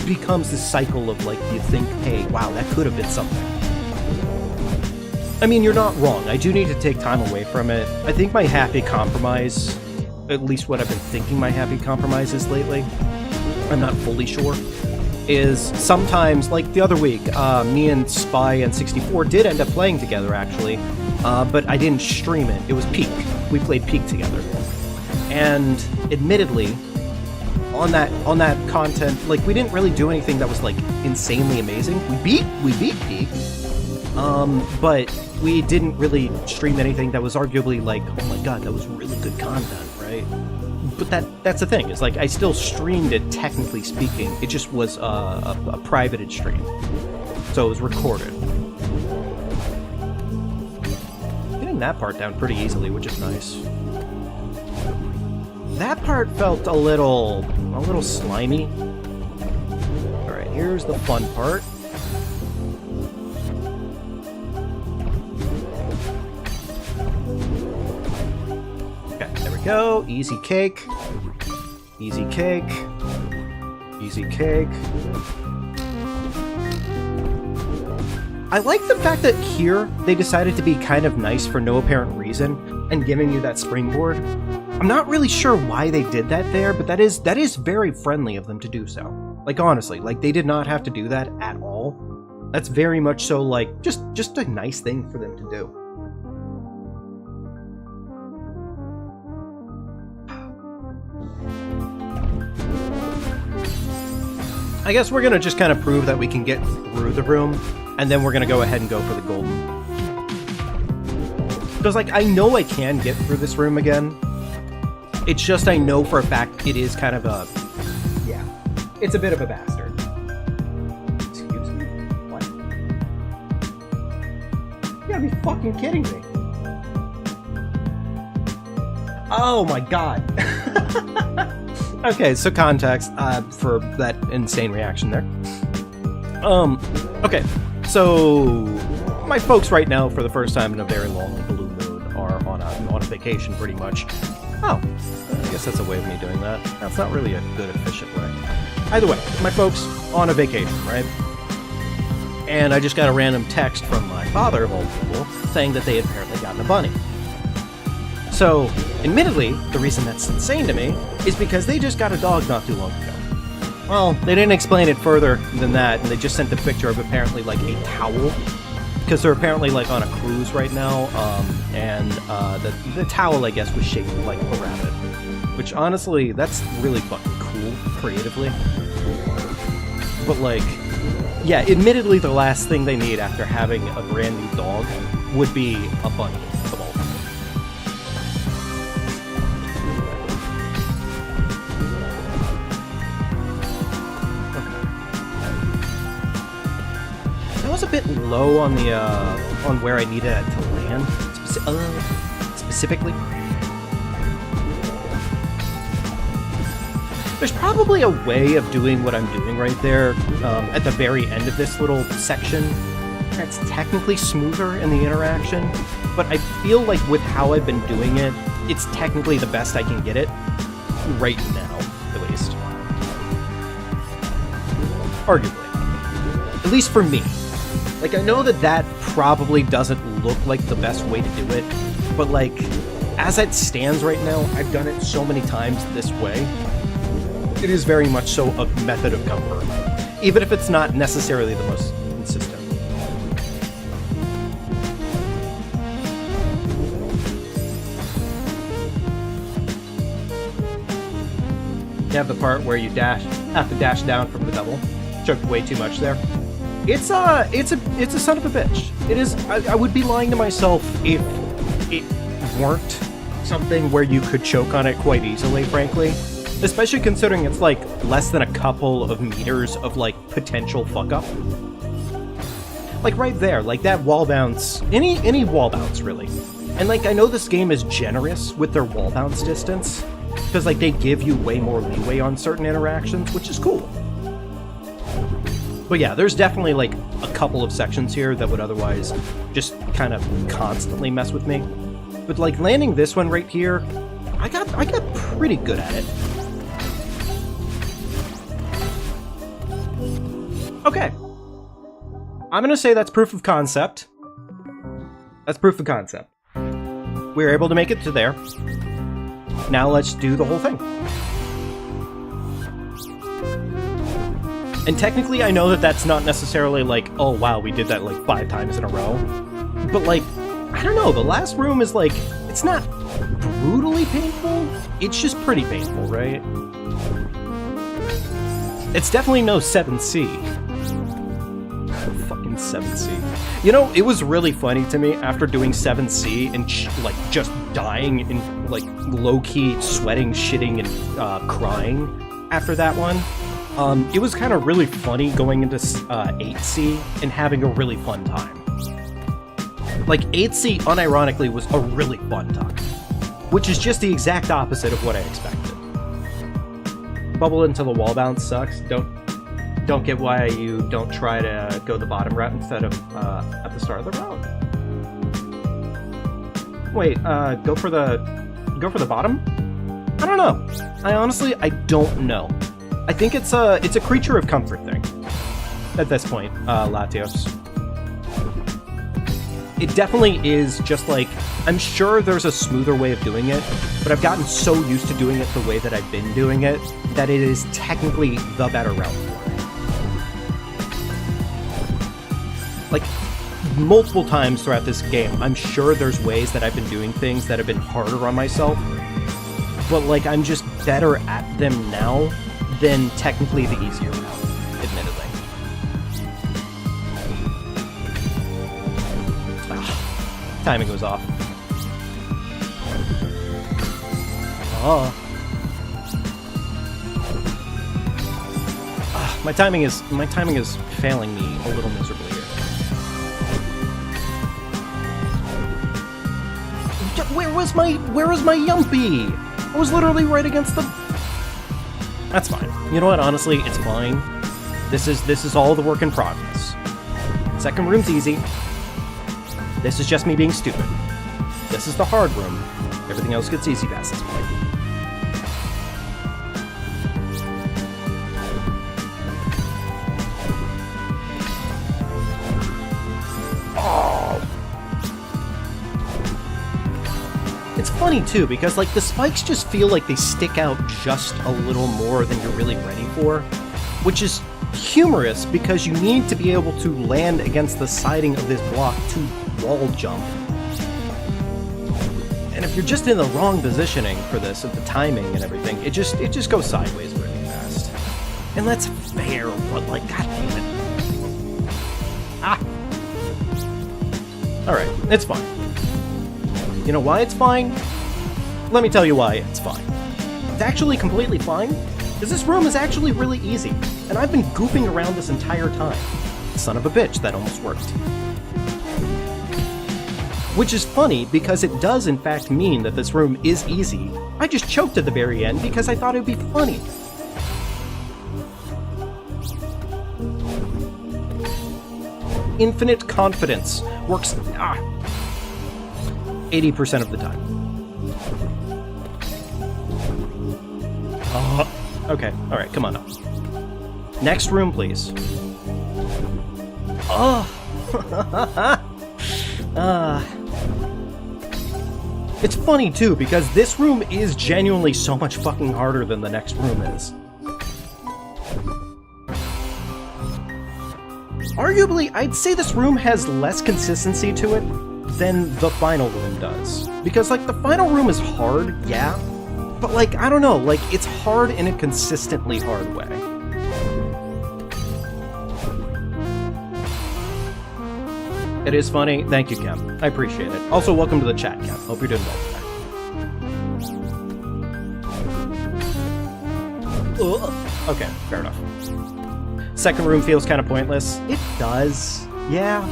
becomes this cycle of, like, you think, hey, wow, that could have been something. I mean, you're not wrong. I do need to take time away from it. I think my happy compromise, at least what I've been thinking my happy compromise is lately, I'm not fully sure, is sometimes, like the other week, me and Spy and 64 did end up playing together, actually, but I didn't stream it. It was Peak. We played Peak together. And admittedly, on that content, like, we didn't really do anything that was, like, insanely amazing. We beat Peak, but we didn't really stream anything that was arguably like, oh my god, that was really good content, right? But that's the thing, is like, I still streamed it, technically speaking. It just was a privated stream. So it was recorded. Getting that part down pretty easily, which is nice. That part felt a little slimy. Alright, here's the fun part. Go, easy cake, easy cake, easy cake. I like the fact that here they decided to be kind of nice for no apparent reason and giving you that springboard. I'm not really sure why they did that there, but that is very friendly of them to do so. Like, honestly, like, they did not have to do that at all. That's very much so, like, just a nice thing for them to do. I guess we're gonna just kind of prove that we can get through the room, and then we're gonna go ahead and go for the golden. Because, like, I know I can get through this room again. It's just I know for a fact it is kind of a... Yeah. It's a bit of a bastard. Excuse me? What? You gotta be fucking kidding me. Oh my god. Okay, so context for that insane reaction there. Okay, so my folks right now, for the first time in a very long blue moon, are on a vacation pretty much. Oh, I guess that's a way of me doing that. That's not really a good, efficient way. Either way, my folks on a vacation, right? And I just got a random text from my father, of all people, saying that they had apparently gotten a bunny. So, admittedly, the reason that's insane to me is because they just got a dog not too long ago. Well, they didn't explain it further than that, and they just sent a picture of apparently like a towel, because they're apparently like on a cruise right now, and the towel, I guess, was shaped like a rabbit. Which, honestly, that's really fucking cool, creatively. But, like, yeah, admittedly, the last thing they need after having a brand new dog would be a bunny of all time. That was a bit low on the on where I needed it to land, specifically. There's probably a way of doing what I'm doing right there at the very end of this little section that's technically smoother in the interaction, but I feel like with how I've been doing it, it's technically the best I can get it right now, at least. Arguably. At least for me. Like, I know that that probably doesn't look like the best way to do it, but like, as it stands right now, I've done it so many times this way. It is very much so a method of comfort, even if it's not necessarily the most consistent. You have the part where you have to dash down from the double. Choked way too much there. It's a son of a bitch. It is. I would be lying to myself if it weren't something where you could choke on it quite easily, frankly. Especially considering it's like less than a couple of meters of like potential fuck up. Like right there, like that wall bounce, any wall bounce really. And like I know this game is generous with their wall bounce distance, because like they give you way more leeway on certain interactions, which is cool. But yeah, there's definitely like a couple of sections here that would otherwise just kind of constantly mess with me. But like landing this one right here, I got pretty good at it. Okay. I'm gonna say that's proof of concept. That's proof of concept. We were able to make it to there. Now let's do the whole thing. And technically I know that that's not necessarily like, oh wow, we did that like 5 times in a row. But like, I don't know, the last room is like, it's not brutally painful, it's just pretty painful, right? It's definitely no 7C. Fucking 7C. You know, it was really funny to me after doing 7C and like just dying and like low-key sweating, shitting, and crying after that one. It was kind of really funny going into 8C and having a really fun time. Like 8C unironically was a really fun time, which is just the exact opposite of what I expected. Bubble into the wall bounce sucks. Don't get why you don't try to go the bottom route instead of at the start of the route. Wait, go for the bottom? I don't know. I don't know. I think it's a creature of comfort thing at this point, Latios. It definitely is just like, I'm sure there's a smoother way of doing it, but I've gotten so used to doing it the way that I've been doing it that it is technically the better route for it. Like, multiple times throughout this game, I'm sure there's ways that I've been doing things that have been harder on myself, but like, I'm just better at them now than technically the easier route. timing was off. Oh. My timing is failing me a little miserably here. Where was my Yumpy? I was literally right against the... That's fine. You know what? Honestly, it's fine. This is all the work in progress. Second room's easy. This is just me being stupid. This is the hard room. Everything else gets easy past this point. It's funny too, because like the spikes just feel like they stick out just a little more than you're really ready for, which is humorous because you need to be able to land against the siding of this block to wall jump. And if you're just in the wrong positioning for this, of the timing and everything, it just goes sideways really fast. And that's fair, but like, god damn it. Ah! Alright, it's fine. You know why it's fine? Let me tell you why it's fine. It's actually completely fine, because this room is actually really easy, and I've been goofing around this entire time. Son of a bitch, that almost worked. Which is funny, because it does in fact mean that this room is easy. I just choked at the very end because I thought it would be funny. Infinite confidence works 80% of the time. Okay, alright, come on up. Next room, please. It's funny, too, because this room is genuinely so much fucking harder than the next room is. Arguably, I'd say this room has less consistency to it than the final room does. Because, like, the final room is hard, yeah, but, like, I don't know, like, it's hard in a consistently hard way. It is funny. Thank you, Kem. I appreciate it. Also, welcome to the chat, Kem. Hope you're doing well today. Okay, fair enough. Second room feels kind of pointless. It does. Yeah.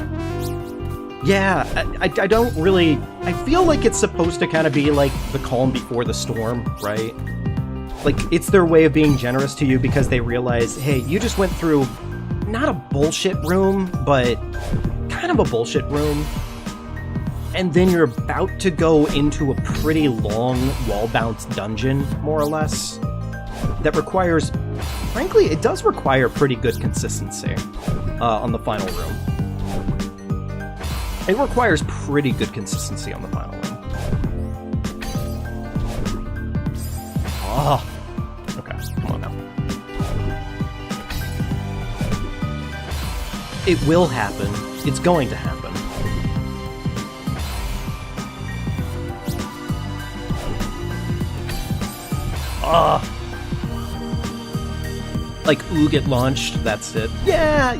Yeah, I don't really... I feel like it's supposed to kind of be like the calm before the storm, right? Like, it's their way of being generous to you because they realize, hey, you just went through not a bullshit room, but kind of a bullshit room. And then you're about to go into a pretty long wall-bounced dungeon, more or less, that requires... Frankly, it does require pretty good consistency on the final room. It requires pretty good consistency on the final room. Oh, okay, come on now. It will happen. It's going to happen. Like, ooh, get launched, that's it. Yeah,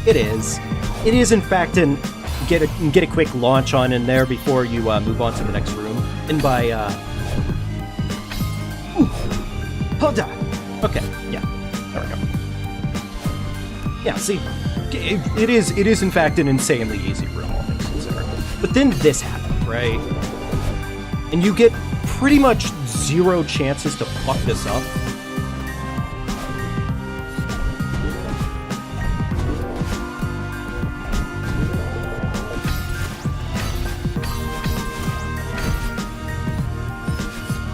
it is. It is, in fact, an... Get a quick launch on in there before you move on to the next room. And by hold on. Okay, yeah, there we go. Yeah, see, it is in fact an insanely easy room, all things considered. But then this happened, right? And you get pretty much zero chances to fuck this up.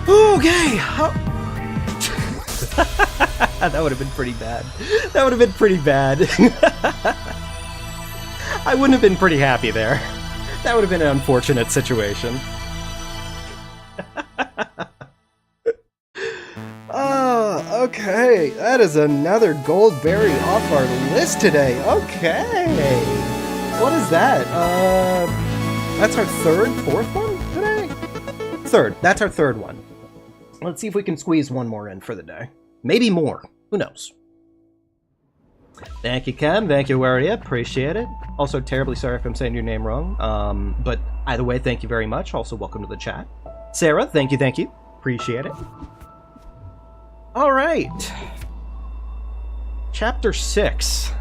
Okay! That would have been pretty bad. That would have been pretty bad. I wouldn't have been pretty happy there. That would have been an unfortunate situation. Okay. That is another gold berry off our list today. Okay. What is that? That's our fourth one today? Third. That's our third one. Let's see if we can squeeze one more in for the day. Maybe more. Who knows? Thank you, Cam. Thank you, Waria. Appreciate it. Also, terribly sorry if I'm saying your name wrong. But either way, thank you very much. Also, welcome to the chat. Sarah, thank you, thank you. Appreciate it. All right. Chapter 6.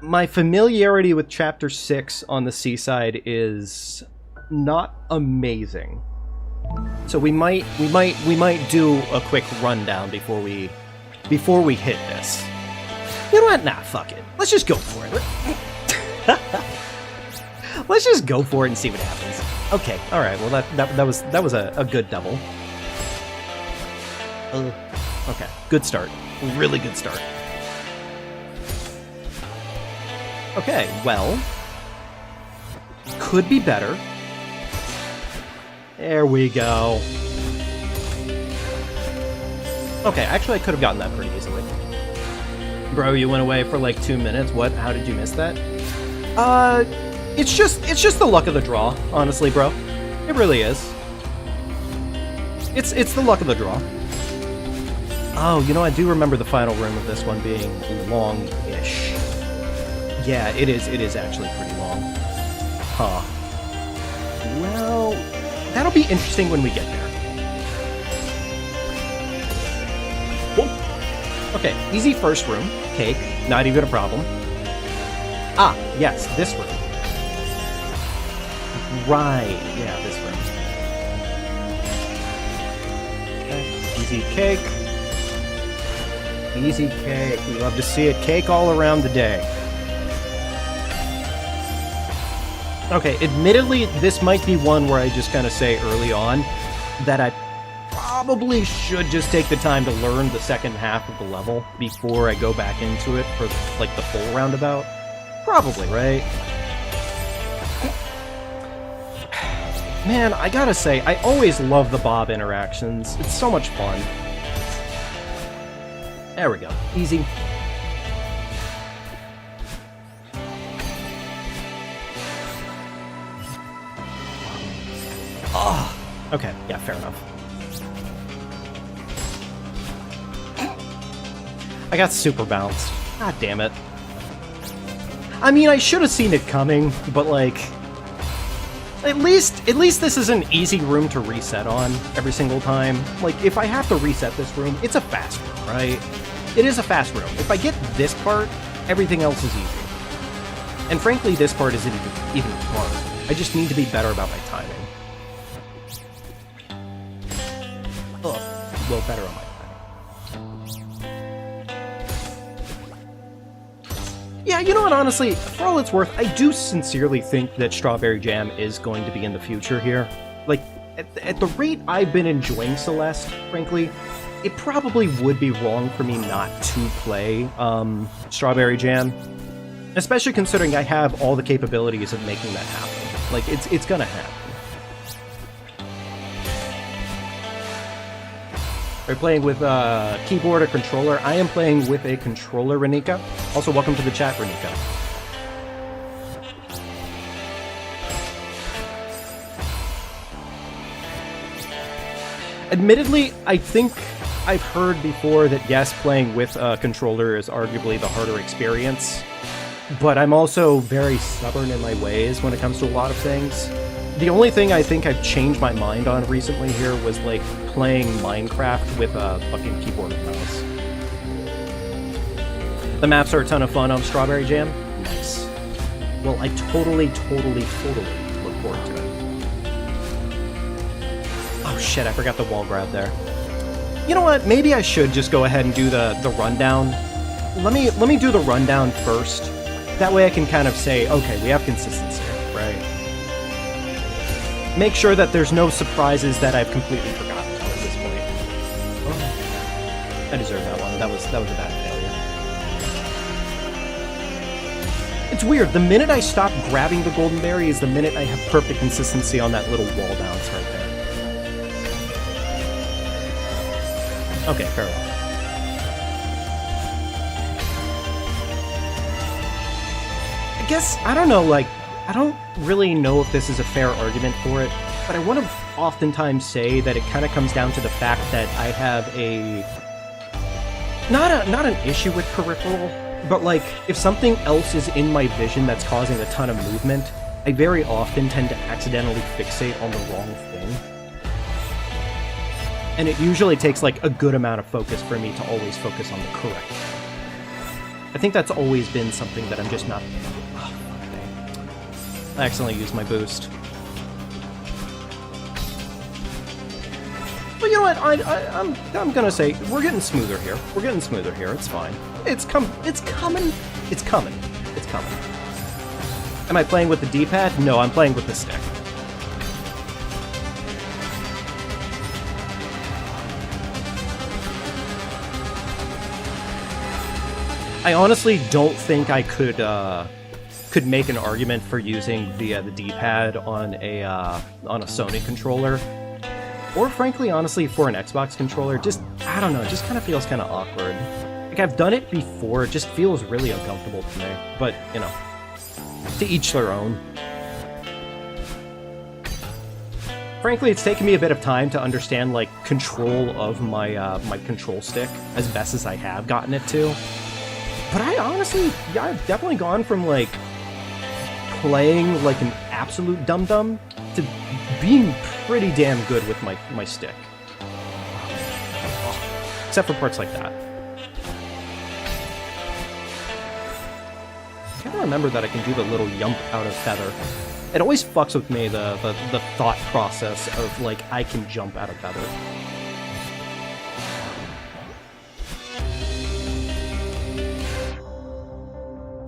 My familiarity with Chapter 6 on the seaside is not amazing. So we might do a quick rundown before we hit this. You know what? Nah, fuck it. Let's just go for it. Let's just go for it and see what happens. Okay, all right. Well, that was a good double. Okay, good start. Really good start. Okay, well, could be better. There we go. Okay, actually I could have gotten that pretty easily. Bro, you went away for like 2 minutes. What? How did you miss that? It's just the luck of the draw, honestly, bro. It really is. It's the luck of the draw. Oh, you know, I do remember the final room of this one being long-ish. Yeah, it is actually pretty long. Huh. Well, that'll be interesting when we get there. Whoa. Okay, easy first room. Cake, not even a problem. Ah, yes, this room. Right, yeah, this room. Okay, easy cake. Easy cake. We love to see it. Cake all around the day. Okay, admittedly, this might be one where I just kind of say early on that I probably should just take the time to learn the second half of the level before I go back into it for, like, the full roundabout. Probably, right? Man, I gotta say, I always love the Bob interactions. It's so much fun. There we go. Easy. Oh, okay. Yeah, fair enough. I got super bounced. God damn it. I mean, I should have seen it coming, but like... At least this is an easy room to reset on every single time. Like, if I have to reset this room, it's a fast room, right? It is a fast room. If I get this part, everything else is easy. And frankly, this part isn't even hard. I just need to be better about my timing. Ugh, well, better on my timing. Yeah, you know what, honestly, for all it's worth, I do sincerely think that Strawberry Jam is going to be in the future here. Like, at the rate I've been enjoying Celeste, frankly, it probably would be wrong for me not to play Strawberry Jam. Especially considering I have all the capabilities of making that happen. Like, it's gonna happen. Are you playing with keyboard or controller? I am playing with a controller, Renika. Also, welcome to the chat, Renika. Admittedly, I think I've heard before that yes, playing with a controller is arguably the harder experience. But I'm also very stubborn in my ways when it comes to a lot of things. The only thing I think I've changed my mind on recently here was, like, playing Minecraft with a fucking keyboard and mouse. The maps are a ton of fun on Strawberry Jam. Nice. Well, I totally look forward to it. Oh shit, I forgot the wall grab there. You know what? Maybe I should just go ahead and do the rundown. Let me do the rundown first. That way I can kind of say, okay, we have consistency, right? Make sure that there's no surprises that I've completely forgotten about at this point. Oh, I deserve that one. That was a bad failure. It's weird. The minute I stop grabbing the golden berry is the minute I have perfect consistency on that little wall bounce right there. Okay, fair enough. I guess, I don't know, like, I don't really know if this is a fair argument for it, but I want to oftentimes say that it kind of comes down to the fact that I have not an issue with peripheral, but like if something else is in my vision that's causing a ton of movement, I very often tend to accidentally fixate on the wrong thing. And it usually takes like a good amount of focus for me to always focus on the correct thing. I think that's always been something that I'm just not... Oh, I accidentally used my boost. But you know what? I'm gonna say we're getting smoother here. We're getting smoother here. It's fine. It's coming. It's coming. It's coming. Am I playing with the D-pad? No, I'm playing with the stick. I honestly don't think I could make an argument for using the D-pad on a Sony controller. Or frankly, honestly, for an Xbox controller, just, I don't know, it just kind of feels kind of awkward. Like, I've done it before, it just feels really uncomfortable to me. But, you know, to each their own. Frankly, it's taken me a bit of time to understand, like, control of my, my control stick, as best as I have gotten it to. But I honestly, yeah, I've definitely gone from, like, playing like an absolute dum-dum to being pretty damn good with my stick. Oh, except for parts like that. I gotta remember that I can do the little yump out of feather. It always fucks with me, the thought process of, like, I can jump out of feather.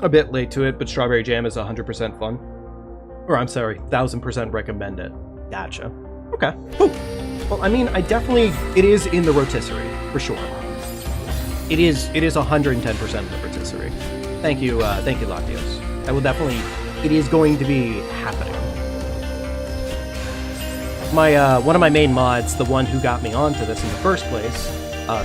A bit late to it, but Strawberry Jam is 100% fun. Or, I'm sorry, 1000% recommend it. Gotcha. Okay. Ooh. Well, I mean, it is in the rotisserie, for sure. It is 110% in the rotisserie. Thank you, Latios. I will definitely, it is going to be happening. One of my main mods, the one who got me onto this in the first place,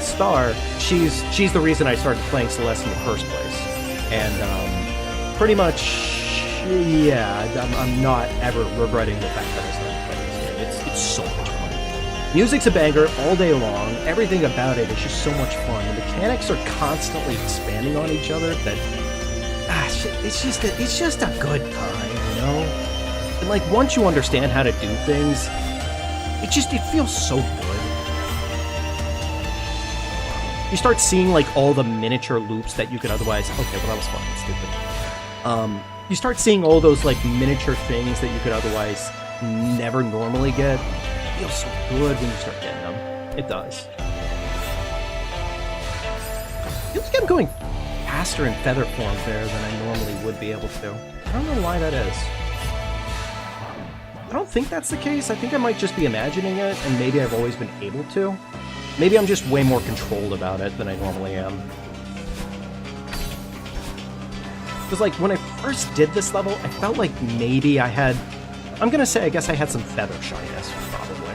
Star, she's the reason I started playing Celeste in the first place. And, pretty much, yeah, I'm not ever regretting the fact that I started playing this game. It's so much fun. Music's a banger all day long. Everything about it is just so much fun. The mechanics are constantly expanding on each other that, it's just a good time, you know? And, like, once you understand how to do things, it feels so good. You start seeing, like, all the miniature loops that you could otherwise... Okay, well, that was fucking stupid. You start seeing all those, like, miniature things that you could otherwise never normally get. It feels so good when you start getting them. It does. It feels like I'm going faster in feather form there than I normally would be able to. I don't know why that is. I don't think that's the case. I think I might just be imagining it, and maybe I've always been able to. Maybe I'm just way more controlled about it than I normally am. Because, like, when I first did this level, I felt like maybe I had... I'm gonna say I guess I had some feather shyness, probably.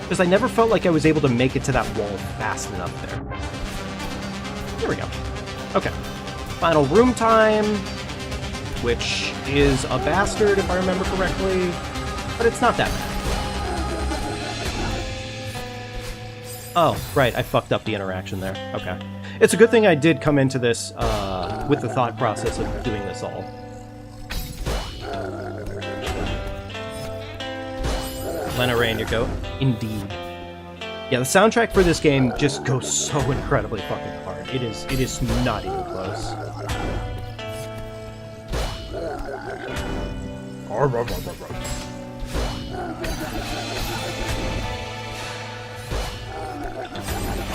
Because I never felt like I was able to make it to that wall fast enough there. There we go. Okay. Final room time, which is a bastard, if I remember correctly. But it's not that bad. Oh, right, I fucked up the interaction there. Okay. It's a good thing I did come into this with the thought process of doing this all. Lena Ray and your goat? Indeed. Yeah, the soundtrack for this game just goes so incredibly fucking hard. It is not even close.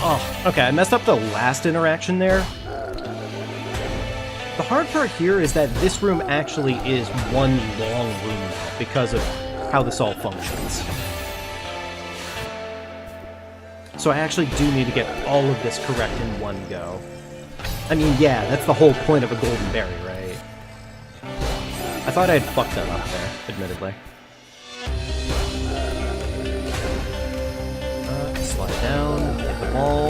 Oh, okay, I messed up the last interaction there. The hard part here is that this room actually is one long room now because of how this all functions. So I actually do need to get all of this correct in one go. I mean, yeah, that's the whole point of a golden berry, right? I thought I'd fucked that up there, admittedly. Slide down, hit the ball,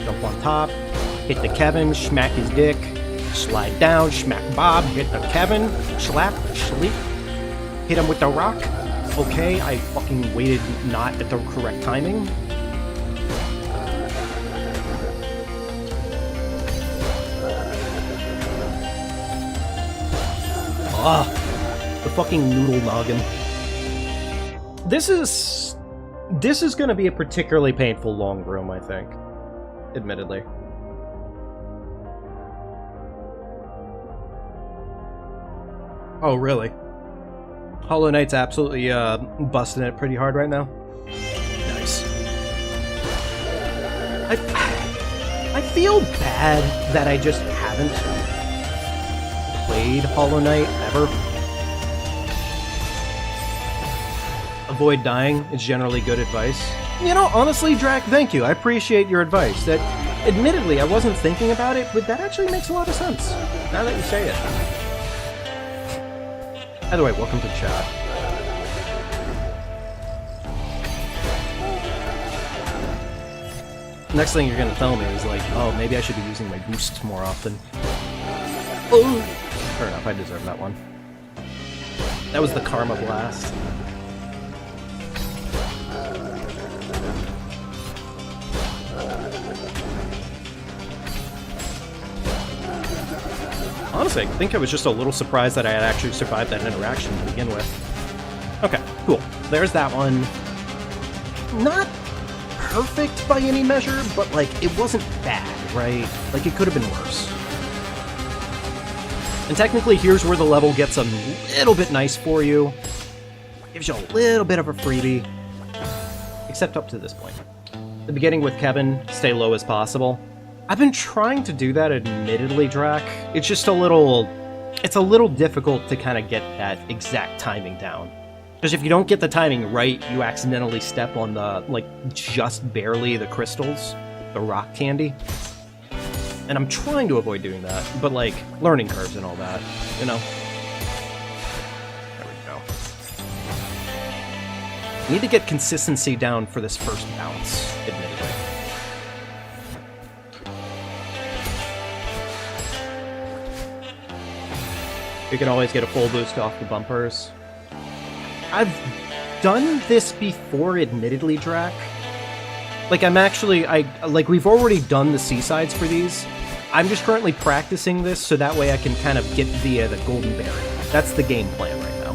jump on top, hit the Kevin, smack his dick, slide down, smack Bob, hit the Kevin, slap, sleep, hit him with the rock. Okay, I fucking waited not at the correct timing. Ugh. The fucking noodle noggin. This is gonna be a particularly painful long room, I think. Admittedly. Oh, really? Hollow Knight's absolutely busting it pretty hard right now. Nice. I feel bad that I just haven't played Hollow Knight ever. Avoid dying is generally good advice. You know, honestly, Drac, thank you. I appreciate your advice. That, admittedly, I wasn't thinking about it, but that actually makes a lot of sense, now that you say it. Either way, welcome to the chat. Next thing you're gonna tell me is like, oh, maybe I should be using my boosts more often. Oh! Fair enough, I deserve that one. That was the Karma Blast. Honestly, I think I was just a little surprised that I had actually survived that interaction to begin with. Okay, cool. There's that one. Not perfect by any measure, but, like, it wasn't bad, right? Like, it could have been worse. And technically, here's where the level gets a little bit nice for you. Gives you a little bit of a freebie. Except up to this point. The beginning with Kevin, stay low as possible. I've been trying to do that, admittedly, Drac. It's just a little difficult to kind of get that exact timing down. Because if you don't get the timing right, you accidentally step on the, like, just barely the crystals, the rock candy. And I'm trying to avoid doing that, but, like, learning curves and all that, you know? There we go. Need to get consistency down for this first bounce, admittedly. You can always get a full boost off the bumpers. I've done this before, admittedly, Drac. Like, we've already done the seasides for these. I'm just currently practicing this so that way I can kind of get the golden berry. That's the game plan right now.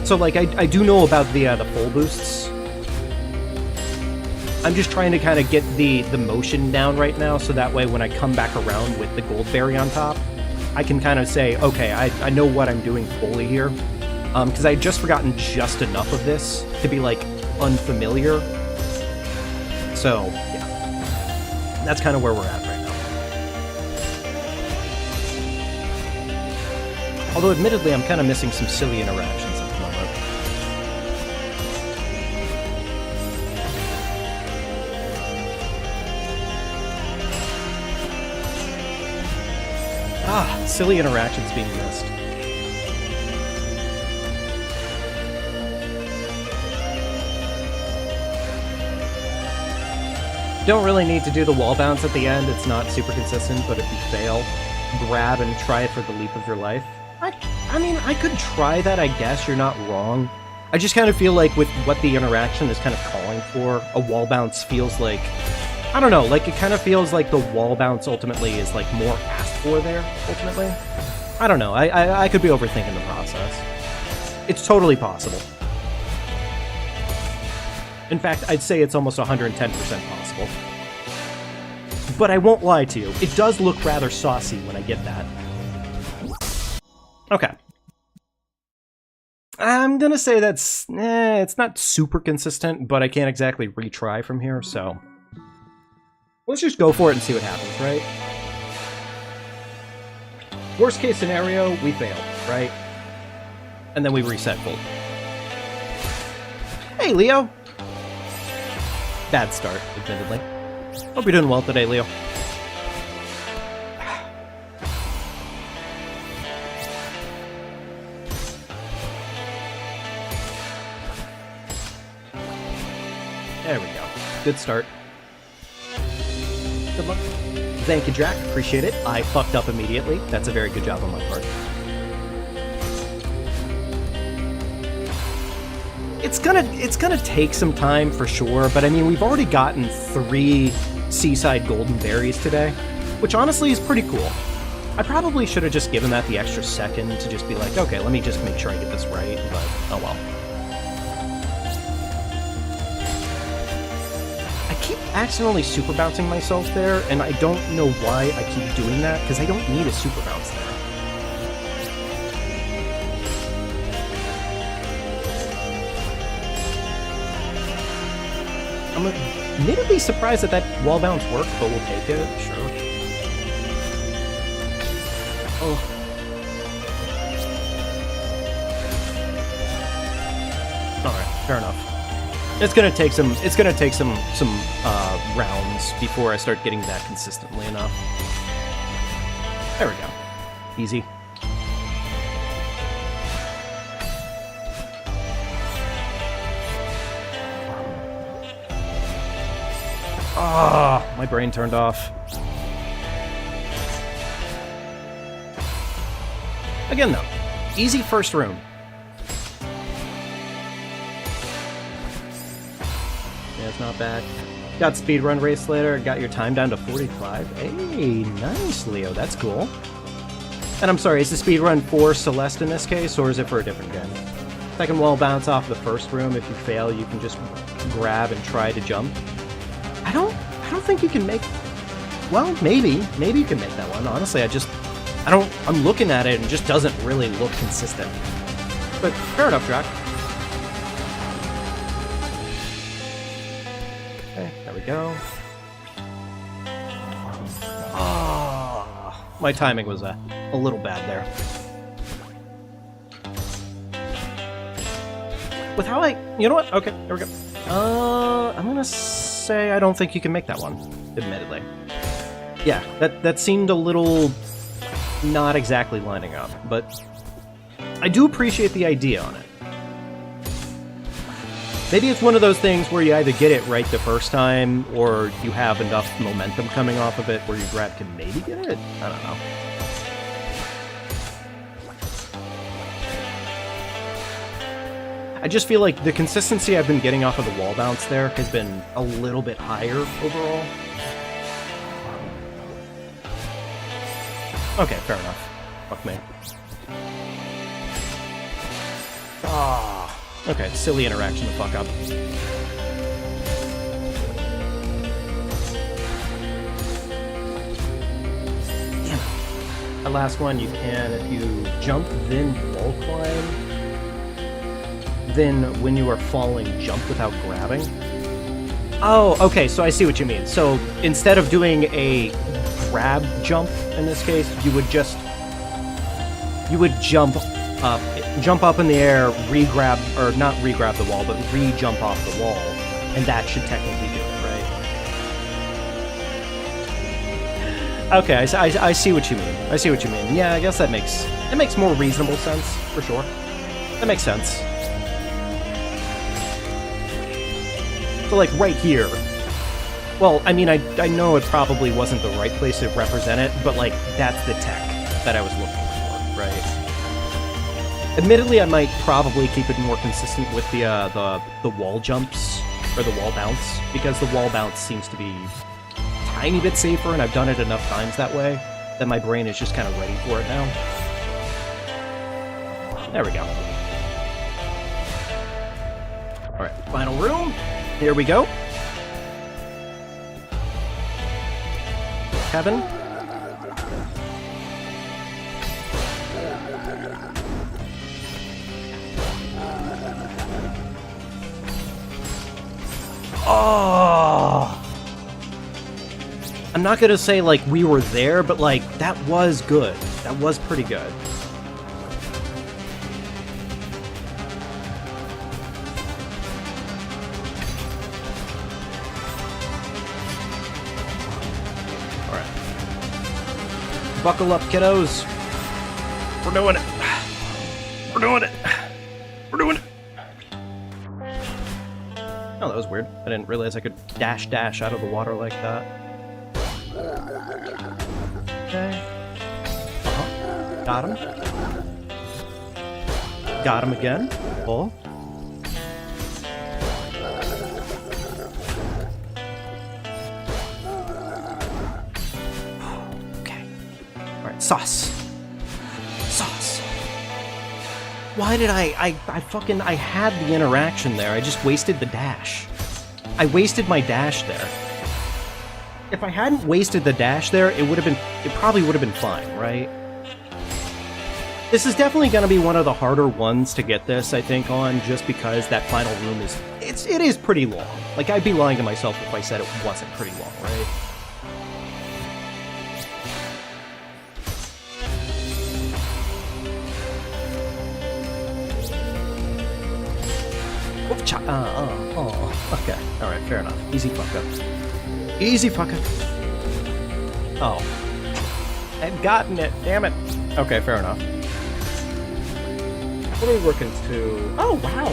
So, like, I do know about the full boosts. I'm just trying to kind of get the motion down right now so that way when I come back around with the gold berry on top, I can kind of say, okay, I know what I'm doing fully here. Because I had just forgotten just enough of this to be, like, unfamiliar. So, yeah. That's kind of where we're at right now. Although, admittedly, I'm kind of missing some silly interactions at the moment. Ah, silly interactions being missed. Don't really need to do the wall bounce at the end, it's not super consistent, but if you fail, grab and try it for the leap of your life. I mean, I could try that, I guess, you're not wrong. I just kind of feel like with what the interaction is kind of calling for, a wall bounce feels like... I don't know, like, it kind of feels like the wall bounce ultimately is, like, more asked for there, ultimately. I don't know, I could be overthinking the process. It's totally possible. In fact, I'd say it's almost 110% possible. But I won't lie to you, it does look rather saucy when I get that. Okay. I'm gonna say that's... it's not super consistent, but I can't exactly retry from here, so... let's just go for it and see what happens, right? Worst case scenario, we fail, right? And then we reset full. Hey, Leo! Bad start, admittedly. Hope you're doing well today, Leo. There we go. Good start. Good luck. Thank you, Jack. Appreciate it. I fucked up immediately. That's a very good job on my part. It's gonna take some time for sure, but I mean, we've already gotten 3 seaside golden berries today, which honestly is pretty cool. I probably should have just given that the extra second to just be like, okay, let me just make sure I get this right, but oh well. I keep accidentally super bouncing myself there, and I don't know why I keep doing that, because I don't need a super bounce there. I'm admittedly surprised that that wall bounce worked, but we'll take it, sure. Oh. Alright, fair enough. It's gonna take some rounds before I start getting that consistently enough. There we go. Easy. Ah, my brain turned off. Again, though, easy first room. Yeah, it's not bad. Got speedrun race later, got your time down to 45. Hey, nice, Leo, that's cool. And I'm sorry, is the speedrun for Celeste in this case, or is it for a different game? Second wall bounce off the first room. If you fail, you can just grab and try to jump. I don't think you can make... Well, maybe you can make that one. Honestly, I'm looking at it and it just doesn't really look consistent. But fair enough, Drac. Okay, there we go. Ah, my timing was a little bad there. With how you know what? Okay, there we go. I'm gonna say I don't think you can make that one, admittedly. Yeah, that seemed a little not exactly lining up, but I do appreciate the idea on it. Maybe it's one of those things where you either get it right the first time, or you have enough momentum coming off of it where your grab can maybe get it? I don't know. I just feel like the consistency I've been getting off of the wall bounce there has been a little bit higher overall. Okay, fair enough. Fuck me. Ah, okay, silly interaction to fuck up. Damn. The last one you can, if you jump, then wall climb. Then when you are falling, jump without grabbing. Oh, okay, so I see what you mean. So instead of doing a grab jump in this case, you would jump up in the air, re-grab, or not re-grab the wall, but re-jump off the wall, and that should technically do it, right? Okay, I see what you mean. I see what you mean. Yeah, I guess that makes more reasonable sense, for sure. That makes sense. So, like, right here. Well, I mean, I know it probably wasn't the right place to represent it, but, like, that's the tech that I was looking for, right? Admittedly, I might probably keep it more consistent with the wall jumps, or the wall bounce, because the wall bounce seems to be a tiny bit safer, and I've done it enough times that way, that my brain is just kind of ready for it now. There we go. Alright, final room. Here we go. Kevin. Oh! I'm not gonna say, like, we were there, but, like, that was good. That was pretty good. Buckle up, kiddos. We're doing it. We're doing it. We're doing it. Oh, that was weird. I didn't realize I could dash out of the water like that. Okay. Uh-huh. Got him. Got him again. Oh. Sauce. Sauce. Why did I had the interaction there. I just wasted the dash. I wasted my dash there. If I hadn't wasted the dash there, it probably would have been fine, right? This is definitely going to be one of the harder ones to get this, I think, on, just because that final room it is pretty long. Like, I'd be lying to myself if I said it wasn't pretty long, right? Okay. Alright, fair enough. Easy fuck up. Easy fuck up. Oh. I've gotten it, damn it. Okay, fair enough. What are we working to? Oh, wow.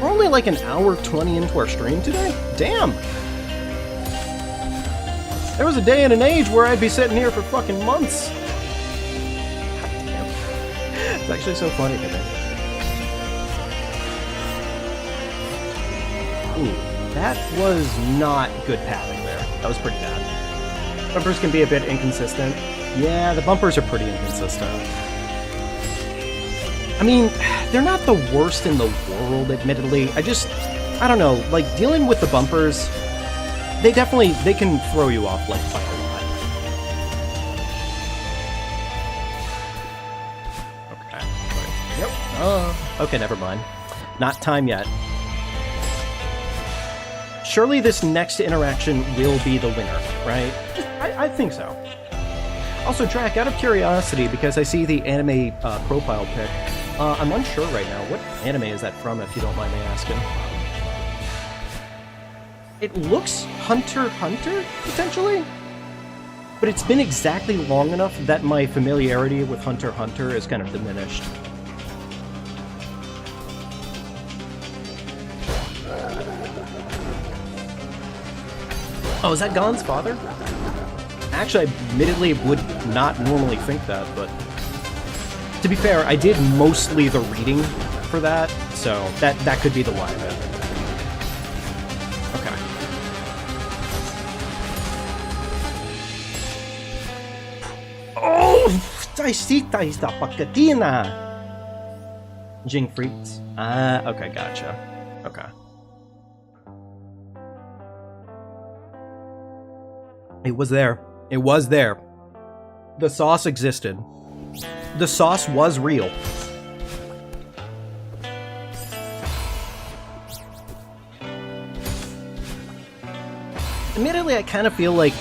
We're only like an hour 20 into our stream today? Damn. There was a day and an age where I'd be sitting here for fucking months. God damn. It's actually so funny to me. Ooh, that was not good pathing there. That was pretty bad. Bumpers can be a bit inconsistent. Yeah, the bumpers are pretty inconsistent. I mean, they're not the worst in the world, admittedly. I don't know, like, dealing with the bumpers, they can throw you off, like, quite a lot. Okay. Yep. Okay, never mind. Not time yet. Surely this next interaction will be the winner, right? I think so. Also, Drac, out of curiosity, because I see the anime profile pic, I'm unsure right now. What anime is that from, if you don't mind me asking? It looks Hunter x Hunter, potentially? But it's been exactly long enough that my familiarity with Hunter x Hunter is kind of diminished. Oh, is that Gon's father? Actually, I admittedly would not normally think that, but to be fair, I did mostly the reading for that, so that could be the why of it. Okay. Oh, Taisita esta pacatina. Jing freaks. Okay, gotcha. Okay. It was there. It was there. The sauce existed. The sauce was real. Admittedly, I kind of feel like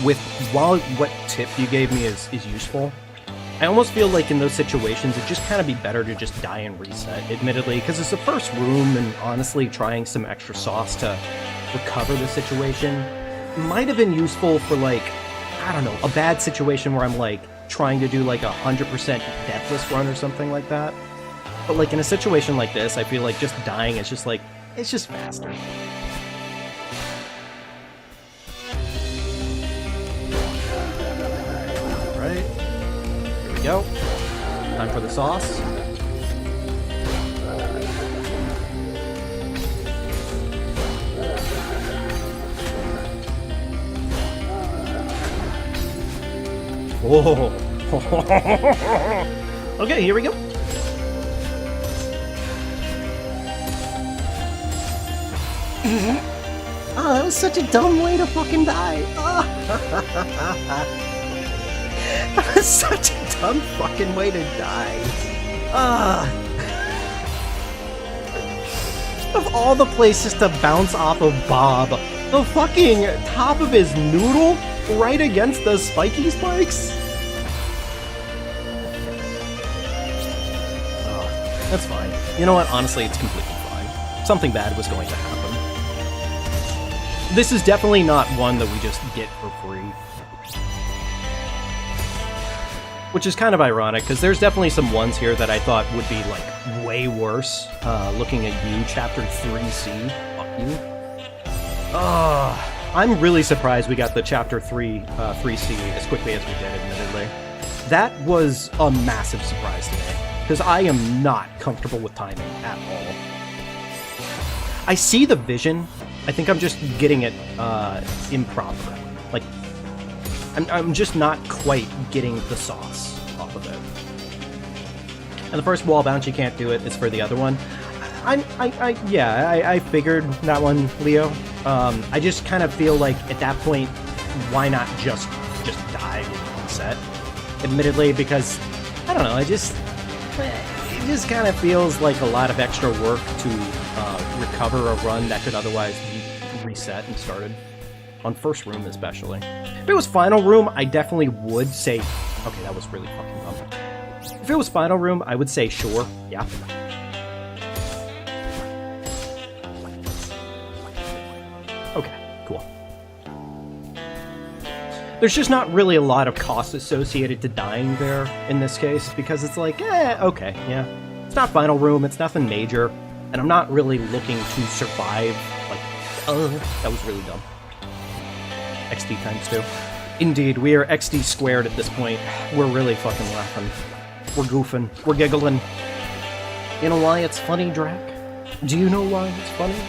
while what tip you gave me is useful, I almost feel like in those situations it'd just kind of be better to just die and reset, admittedly, because it's the first room, and honestly trying some extra sauce to recover the situation might have been useful for, like, I don't know, a bad situation where I'm, like, trying to do, like, 100% deathless run or something like that. But, like, in a situation like this, I feel like just dying is just, like, it's just faster. Alright. Here we go. Time for the sauce. Whoa. Okay, here we go. Oh, that was such a dumb way to fucking die. Oh. That was such a dumb fucking way to die. Of all the places to bounce off of Bob, the fucking top of his noodle right against the spiky spikes? Oh, that's fine. You know what? Honestly, it's completely fine. Something bad was going to happen. This is definitely not one that we just get for free. Which is kind of ironic, because there's definitely some ones here that I thought would be, like, way worse. Looking at you, Chapter 3C. Fuck you. I'm really surprised we got the Chapter 3C as quickly as we did, admittedly. That was a massive surprise to me, because I am not comfortable with timing at all. I see the vision. I think I'm just getting it improper. Like, I'm just not quite getting the sauce off. top of it. And the first wall bounce, you can't do it. It's for the other one. I figured that one, Leo. I just kind of feel like at that point, why not just die and reset? Admittedly, because I don't know. It just kind of feels like a lot of extra work to recover a run that could otherwise be reset and started on first room, especially. If it was final room, I definitely would say, okay, that was really fucking dumb. If it was final room, I would say sure, yeah. Okay, cool. There's just not really a lot of cost associated to dying there in this case, because it's like, okay, yeah. It's not final room, it's nothing major, and I'm not really looking to survive, like, that was really dumb. XD times 2. Indeed, we are XD squared at this point. We're really fucking laughing. We're goofing. We're giggling. You know why it's funny, Drac? Do you know why it's funny?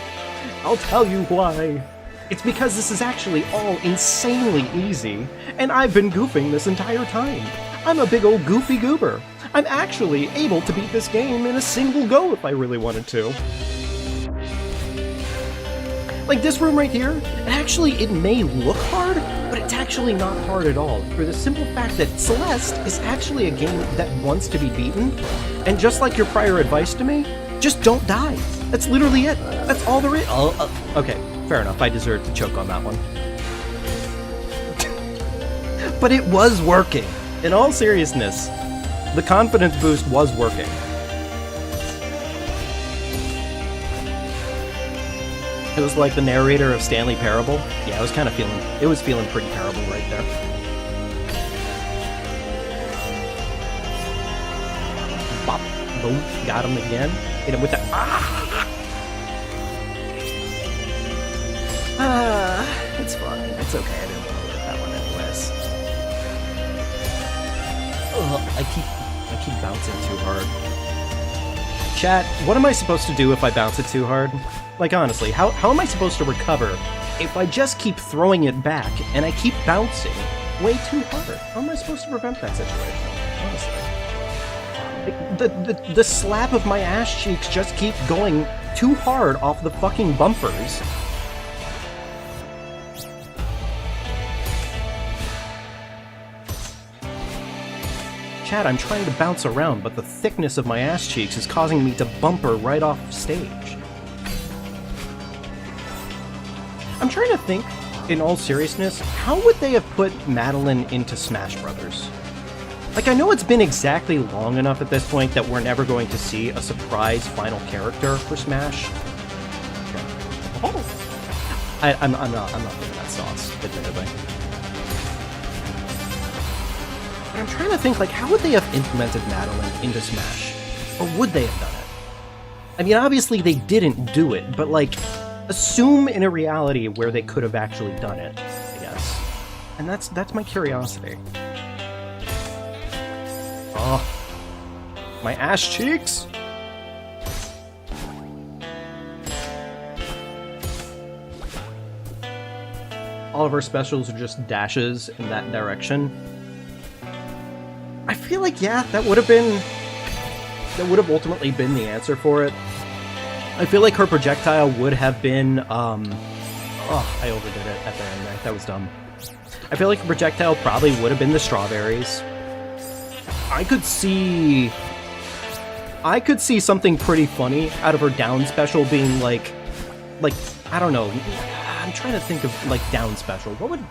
I'll tell you why. It's because this is actually all insanely easy, and I've been goofing this entire time. I'm a big old goofy goober. I'm actually able to beat this game in a single go if I really wanted to. Like this room right here, it may look hard, but it's actually not hard at all, for the simple fact that Celeste is actually a game that wants to be beaten, and just like your prior advice to me, just don't die. That's literally it. That's all there is. Okay, fair enough, I deserve to choke on that one. But it was working. In all seriousness, the confidence boost was working. It was like the narrator of Stanley Parable. Yeah, it was feeling pretty terrible right there. Bop, boom, got him again. Hit him with that. It's fine. It's okay. I didn't want to live that one anyways. I keep bouncing too hard. Chat, what am I supposed to do if I bounce it too hard? Like, honestly, how am I supposed to recover if I just keep throwing it back and I keep bouncing way too hard? How am I supposed to prevent that situation, honestly? The slap of my ass cheeks just keep going too hard off the fucking bumpers. Chat, I'm trying to bounce around, but the thickness of my ass cheeks is causing me to bumper right off stage. I'm trying to think, in all seriousness, how would they have put Madeline into Smash Brothers? Like, I know it's been exactly long enough at this point that we're never going to see a surprise final character for Smash. Okay. Oh. I'm not thinking that sauce, admittedly. But I'm trying to think, like, how would they have implemented Madeline into Smash? Or would they have done it? I mean, obviously they didn't do it, but, like, assume in a reality where they could have actually done it, I guess. And that's my curiosity. Oh. My ass cheeks! All of our specials are just dashes in that direction. I feel like, yeah, that would have ultimately been the answer for it. I feel like her projectile would have been, I overdid it at the end there. That was dumb. I feel like her projectile probably would have been the strawberries. I could see something pretty funny out of her down special being like, I don't know. I'm trying to think of, like, down special. What would,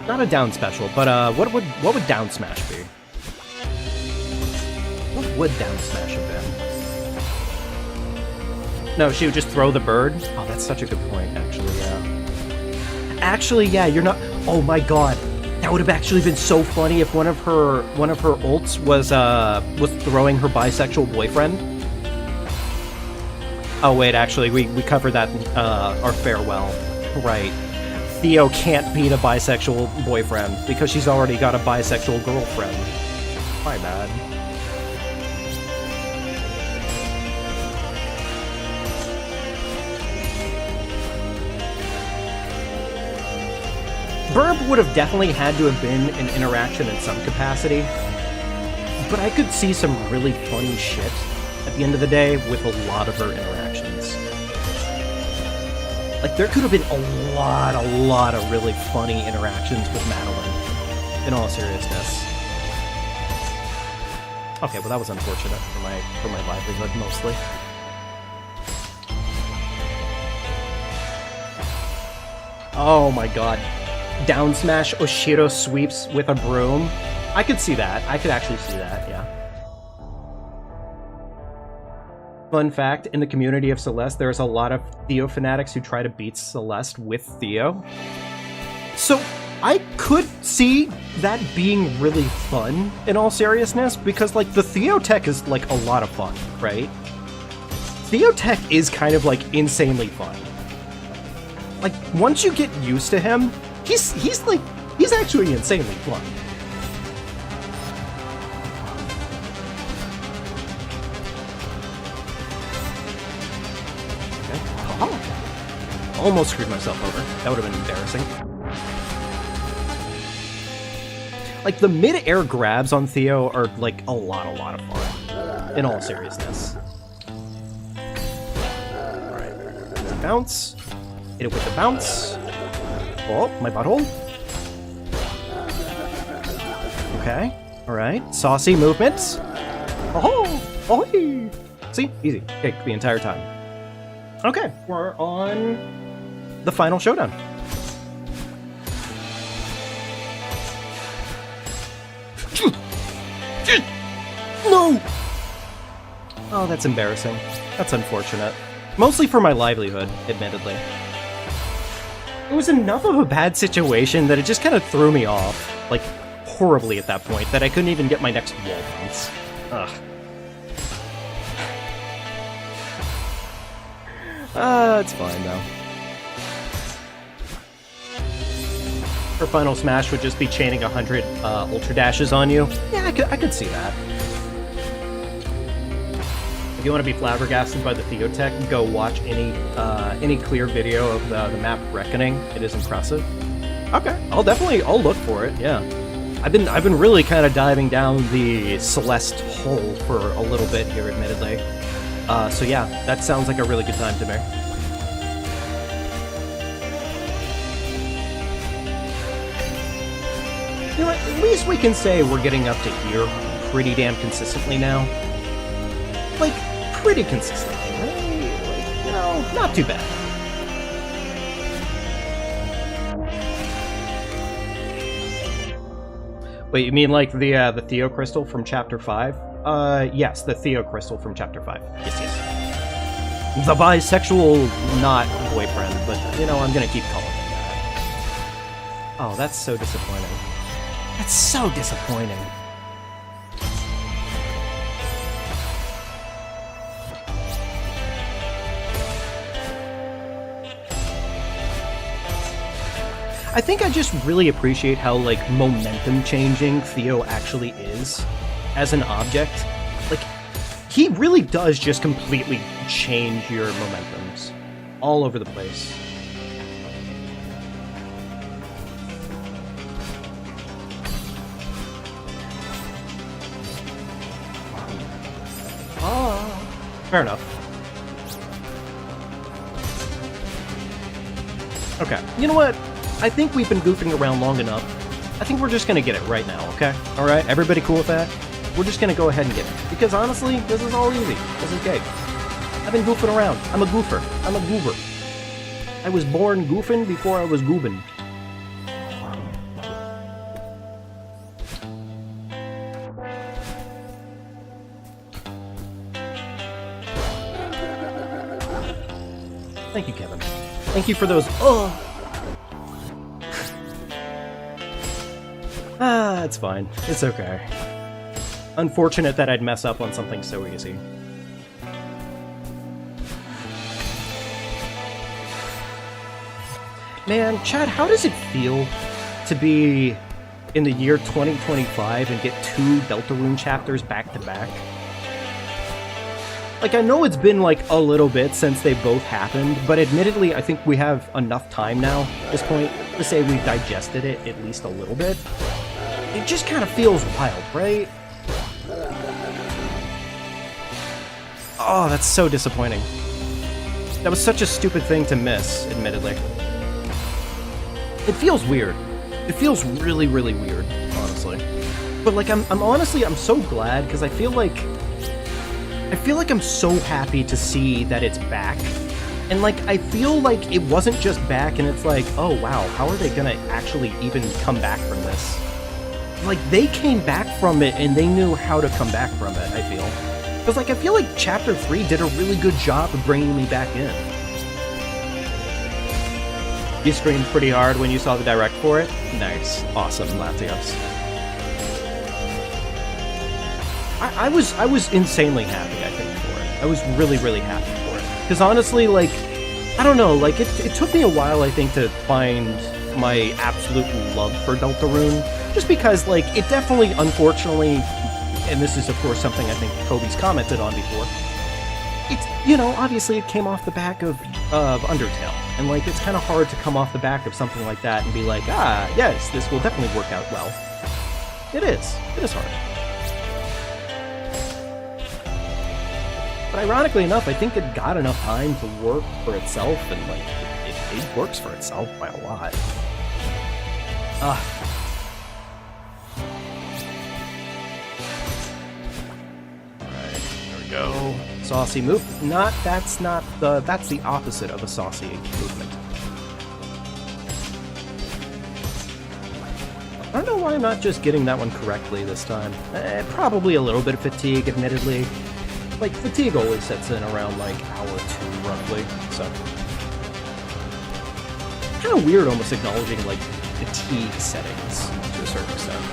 not a down special, but, what would down smash be? What would down smash have been? No, she would just throw the bird? Oh, that's such a good point, actually, yeah. Actually, yeah, you're not... Oh my god. That would have actually been so funny if one of her ults was throwing her bisexual boyfriend. Oh wait, actually, we covered that in our farewell. Right. Theo can't beat a bisexual boyfriend because she's already got a bisexual girlfriend. My bad. Burb would have definitely had to have been an interaction in some capacity. but I could see some really funny shit at the end of the day with a lot of her interactions. Like, there could have been a lot of really funny interactions with Madeline, in all seriousness. Okay, well that was unfortunate for my livelihood, mostly. Oh my god. Down smash Oshiro sweeps with a broom. I could see that. I could actually see that, yeah. Fun fact, in the community of Celeste, there's a lot of Theo fanatics who try to beat Celeste with Theo. So, I could see that being really fun, in all seriousness, because, like, the Theo tech is, like, a lot of fun, right? Theo tech is kind of, like, insanely fun. Like, once you get used to him, he's actually insanely fun. Almost screwed myself over. That would have been embarrassing. Like, the mid-air grabs on Theo are, like, a lot of fun. In all seriousness. Alright. Bounce. Hit it with the bounce. Oh, my butthole. Okay. Alright. Saucy movements. Oh! Oh! See? Easy. Kick the entire time. Okay. We're on the final showdown. No! Oh, that's embarrassing. That's unfortunate. Mostly for my livelihood, admittedly. It was enough of a bad situation that it just kind of threw me off, like, horribly at that point, that I couldn't even get my next wall bounce. Ugh. It's fine, though. Her final smash would just be chaining 100 ultra dashes on you. Yeah, I could see that. If you want to be flabbergasted by the Theotech, go watch any clear video of the map Reckoning. It is impressive. Okay, I'll look for it. Yeah, I've been really kind of diving down the Celeste hole for a little bit here, admittedly. So yeah, that sounds like a really good time to me. You know what, at least we can say we're getting up to here pretty damn consistently now. Like, pretty consistently, right? Like, you know, not too bad. Wait, you mean like the Theo Crystal from Chapter 5? Yes, the Theo Crystal from Chapter 5. Yes. The bisexual, not boyfriend, but, you know, I'm gonna keep calling him that. Oh, that's so disappointing. That's so disappointing. I think I just really appreciate how, like, momentum-changing Theo actually is as an object. Like, he really does just completely change your momentums all over the place. Fair enough. Okay, you know what? I think we've been goofing around long enough. I think we're just gonna get it right now, okay? Alright, everybody cool with that? We're just gonna go ahead and get it. Because honestly, this is all easy. This is great. I've been goofing around. I'm a goofer. I'm a goober. I was born goofing before I was goobin'. Thank you, Kevin. Thank you for those. It's fine. It's okay. Unfortunate that I'd mess up on something so easy. Man, Chad, how does it feel to be in the year 2025 and get 2 Deltarune chapters back to back? Like, I know it's been, like, a little bit since they both happened, but admittedly, I think we have enough time now, at this point, to say we've digested it at least a little bit. It just kind of feels wild, right? Oh, that's so disappointing. That was such a stupid thing to miss, admittedly. It feels weird. It feels really, really weird, honestly. But like, I'm honestly, I'm so glad, because I feel like I'm so happy to see that it's back. And like, I feel like it wasn't just back and it's like, oh wow, how are they gonna actually even come back from this? Like, they came back from it and they knew how to come back from it, I feel. Because like, I feel like Chapter 3 did a really good job of bringing me back in. You screamed pretty hard when you saw the direct for it? Nice. Awesome, Latios. I was insanely happy, I think, for it. I was really, really happy for it. Because honestly, like, I don't know, like, it took me a while, I think, to find my absolute love for Deltarune. Just because, like, it definitely, unfortunately, and this is, of course, something I think Kobe's commented on before, it's, you know, obviously it came off the back of Undertale. And, like, it's kind of hard to come off the back of something like that and be like, ah, yes, this will definitely work out well. It is. It is hard. But ironically enough, I think it got enough time to work for itself, and, like, it works for itself by a lot. Alright, there we go. Saucy move. That's the opposite of a saucy movement. I don't know why I'm not just getting that one correctly this time. Probably a little bit of fatigue, admittedly. Like, fatigue always sets in around, like, hour 2, roughly, so. Kind of weird almost acknowledging, like, fatigue settings to a certain extent.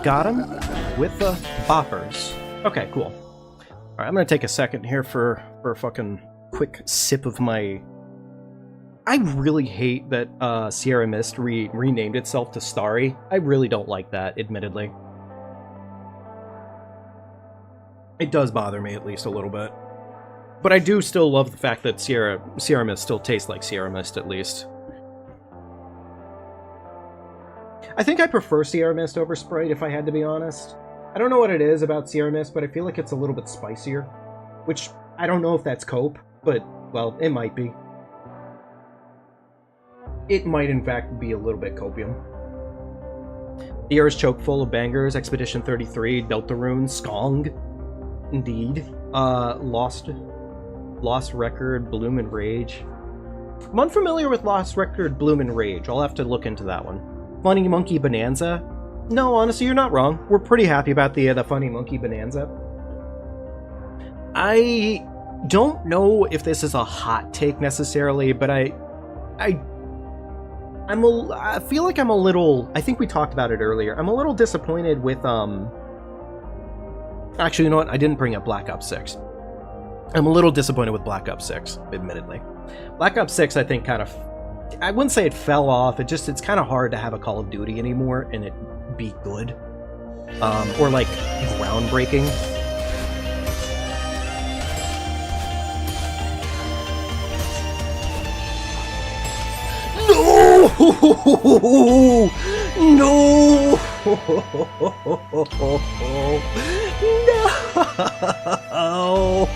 Got him with the boppers. Okay, cool. Alright, I'm gonna take a second here for a fucking quick sip of my... I really hate that Sierra Mist renamed itself to Starry. I really don't like that, admittedly. It does bother me at least a little bit. But I do still love the fact that Sierra Mist still tastes like Sierra Mist, at least. I think I prefer Sierra Mist over Sprite, if I had to be honest. I don't know what it is about Sierra Mist, but I feel like it's a little bit spicier. Which, I don't know if that's cope, but, well, it might be. It might, in fact, be a little bit copium. The year is choke full of bangers. Expedition 33, Deltarune, Skong. Indeed. Lost Record, Bloom and Rage. I'm unfamiliar with Lost Record, Bloom and Rage. I'll have to look into that one. Funny Monkey Bonanza? No, honestly, you're not wrong. We're pretty happy about the Funny Monkey Bonanza. I don't know if this is a hot take necessarily, but I feel like I'm a little... I think we talked about it earlier. I'm a little disappointed with, Actually, you know what? I didn't bring up Black Ops 6. I'm a little disappointed with Black Ops 6, admittedly. Black Ops 6, I think, kind of... I wouldn't say it fell off, it's kind of hard to have a Call of Duty anymore and it be good. Or like, groundbreaking. No! No! No!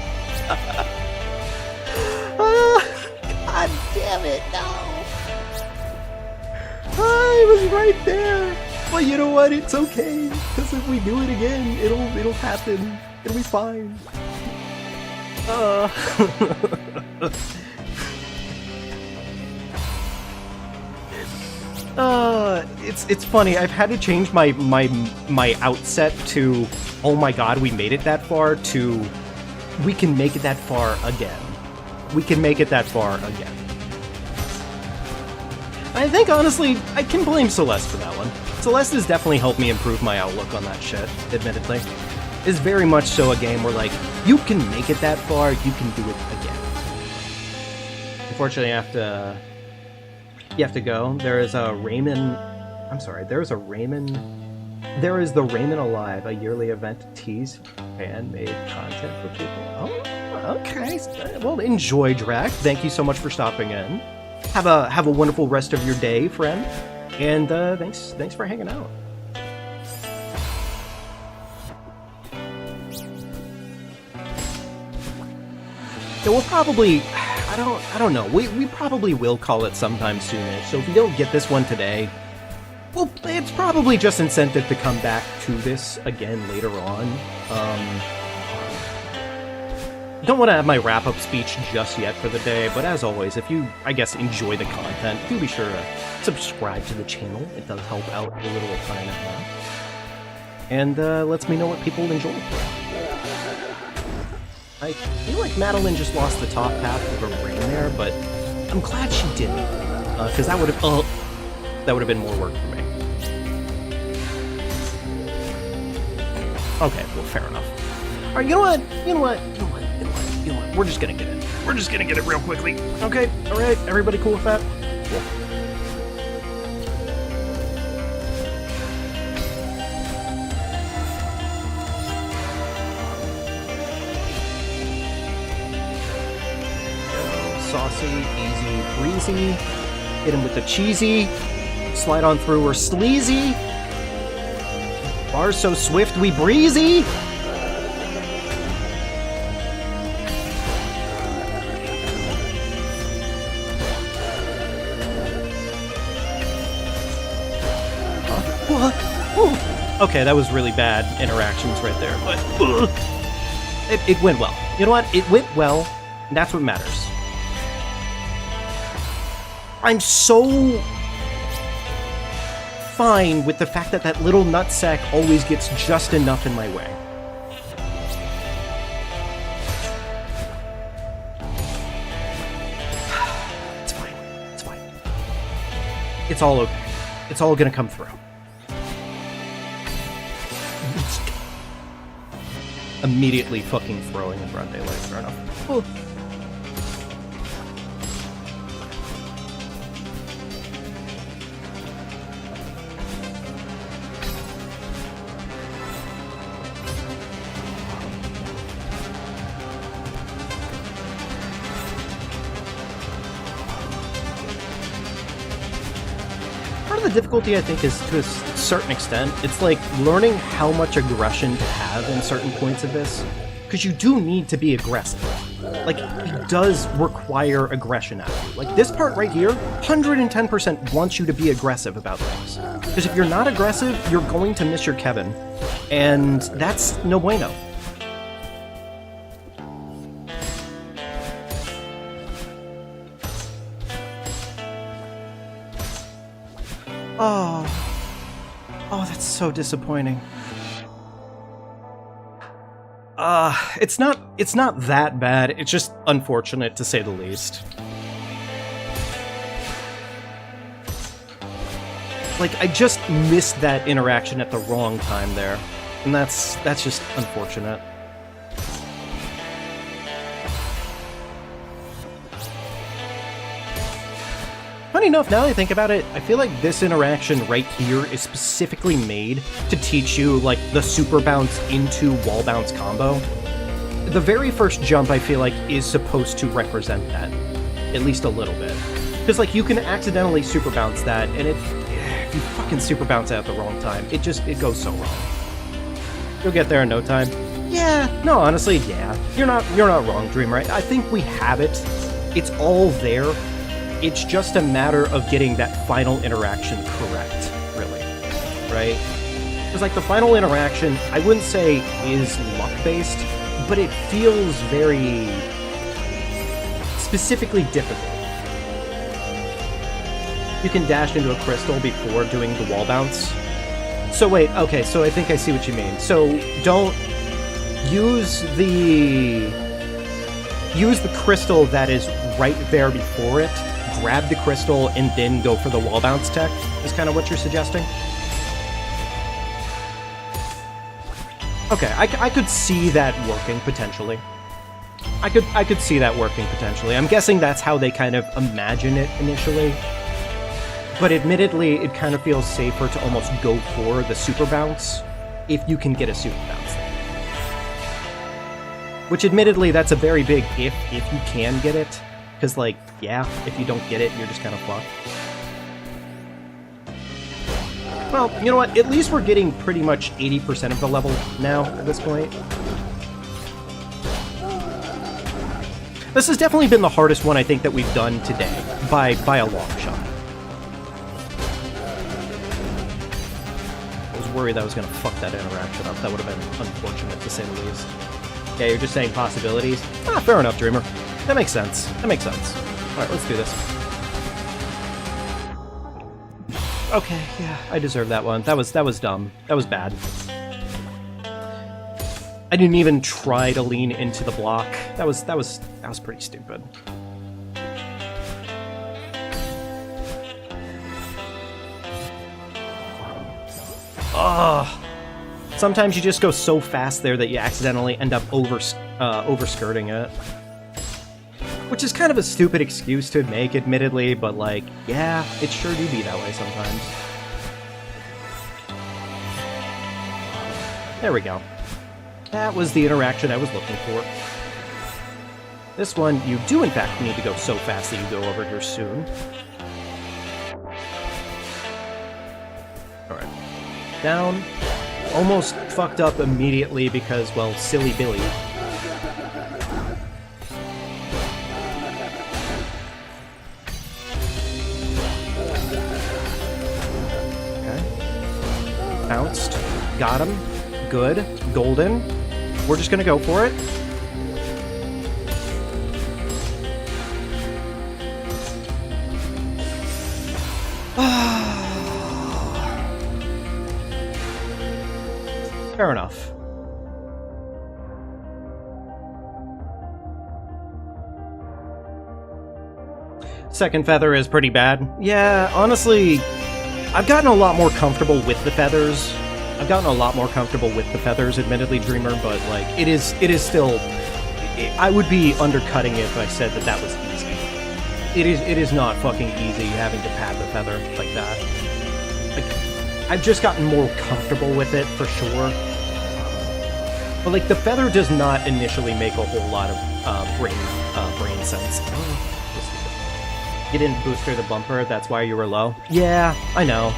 God damn it, no! I was right there! Well, you know what? It's okay. Because if we do it again, it'll happen. It'll be fine. It's funny. I've had to change my outset to, oh my god, we made it that far, to, we can make it that far again. We can make it that far again. I think, honestly, I can blame Celeste for that one. Celeste has definitely helped me improve my outlook on that shit, admittedly. It's very much so a game where, like, you can make it that far, you can do it again. Unfortunately, you have to go. There is a Raymond... I'm sorry, there's a Raymond There is the Raymond Alive, a yearly event to tease fan-made content for people. Oh, okay. Well, enjoy, Drac. Thank you so much for stopping in. Have a wonderful rest of your day, friend. And thanks for hanging out. So we'll probably, I don't know. We probably will call it sometime soonish. So if we don't get this one today, well, it's probably just incentive to come back to this again later on. Don't want to have my wrap-up speech just yet for the day, but as always, if you, I guess, enjoy the content, do be sure to subscribe to the channel. It does help out a little time and a half. And lets me know what people enjoy. I feel like Madeline just lost the top half of her brain there, but I'm glad she didn't, because that would have been more work for me. Okay, well, fair enough. All right, you know what? We're just gonna get it. We're just gonna get it real quickly. Okay, all right, everybody cool with that? Cool. Saucy, easy, breezy. Hit him with the cheesy. Slide on through or sleazy. Bars so swift we breezy. Okay, that was really bad interactions right there, but it went well. You know what? It went well, and that's what matters. I'm so fine with the fact that that little nutsack always gets just enough in my way. It's fine. It's fine. It's all okay. It's all gonna come through. Immediately fucking throwing in broad daylight, fair enough. Oh. Part of the difficulty, I think, is to a certain extent, it's like learning how much aggression to have in certain points of this, because you do need to be aggressive. Like, it does require aggression out of you. Like, this part right here, 110% wants you to be aggressive about things. Because if you're not aggressive, you're going to miss your Kevin, and that's no bueno. Oh, that's so disappointing. It's not that bad. It's just unfortunate, to say the least. Like, I just missed that interaction at the wrong time there, and that's just unfortunate. Funny enough, now that I think about it, I feel like this interaction right here is specifically made to teach you, like, the super bounce into wall bounce combo. The very first jump, I feel like, is supposed to represent that, at least a little bit. Because, like, you can accidentally super bounce that, and if you fucking super bounce at the wrong time, it goes so wrong. You'll get there in no time. Yeah, no, honestly, yeah. You're not wrong, Dreamer. I think we have it. It's all there. It's just a matter of getting that final interaction correct, really, right? Because, like, the final interaction, I wouldn't say is luck-based, but it feels very specifically difficult. You can dash into a crystal before doing the wall bounce. So wait, okay, so I think I see what you mean. So don't use the crystal that is right there before it, grab the crystal, and then go for the wall bounce tech, is kind of what you're suggesting? Okay, I could see that working, potentially. I could see that working, potentially. I'm guessing that's how they kind of imagine it initially. But admittedly, it kind of feels safer to almost go for the super bounce if you can get a super bounce. Which admittedly, that's a very big if you can get it. Because, like, yeah, if you don't get it, you're just kind of fucked. Well, you know what? At least we're getting pretty much 80% of the level now at this point. This has definitely been the hardest one I think that we've done today, by a long shot. I was worried that I was going to fuck that interaction up. That would have been unfortunate, to say the least. Yeah, you're just saying possibilities? Ah, fair enough, Dreamer. That makes sense. That makes sense. Alright, let's do this. Okay, yeah, I deserve that one. That was dumb. That was bad. I didn't even try to lean into the block. That was pretty stupid. Ugh. Sometimes you just go so fast there that you accidentally end up overskirting it. Which is kind of a stupid excuse to make, admittedly, but like, yeah, it sure do be that way sometimes. There we go. That was the interaction I was looking for. This one, you do in fact need to go so fast that you go over here soon. Alright. Down. Almost fucked up immediately because, well, silly Billy. Okay. Bounced. Got him. Good. Golden. We're just gonna go for it. Fair enough. Second feather is pretty bad. Yeah, honestly, I've gotten a lot more comfortable with the feathers. Admittedly, Dreamer, but like it is still. I would be undercutting it if I said that was easy. It is not fucking easy having to pad the feather like that. Like, I've just gotten more comfortable with it for sure. But like the feather does not initially make a whole lot of brain sense. You didn't booster the bumper, that's why you were low? Yeah, I know.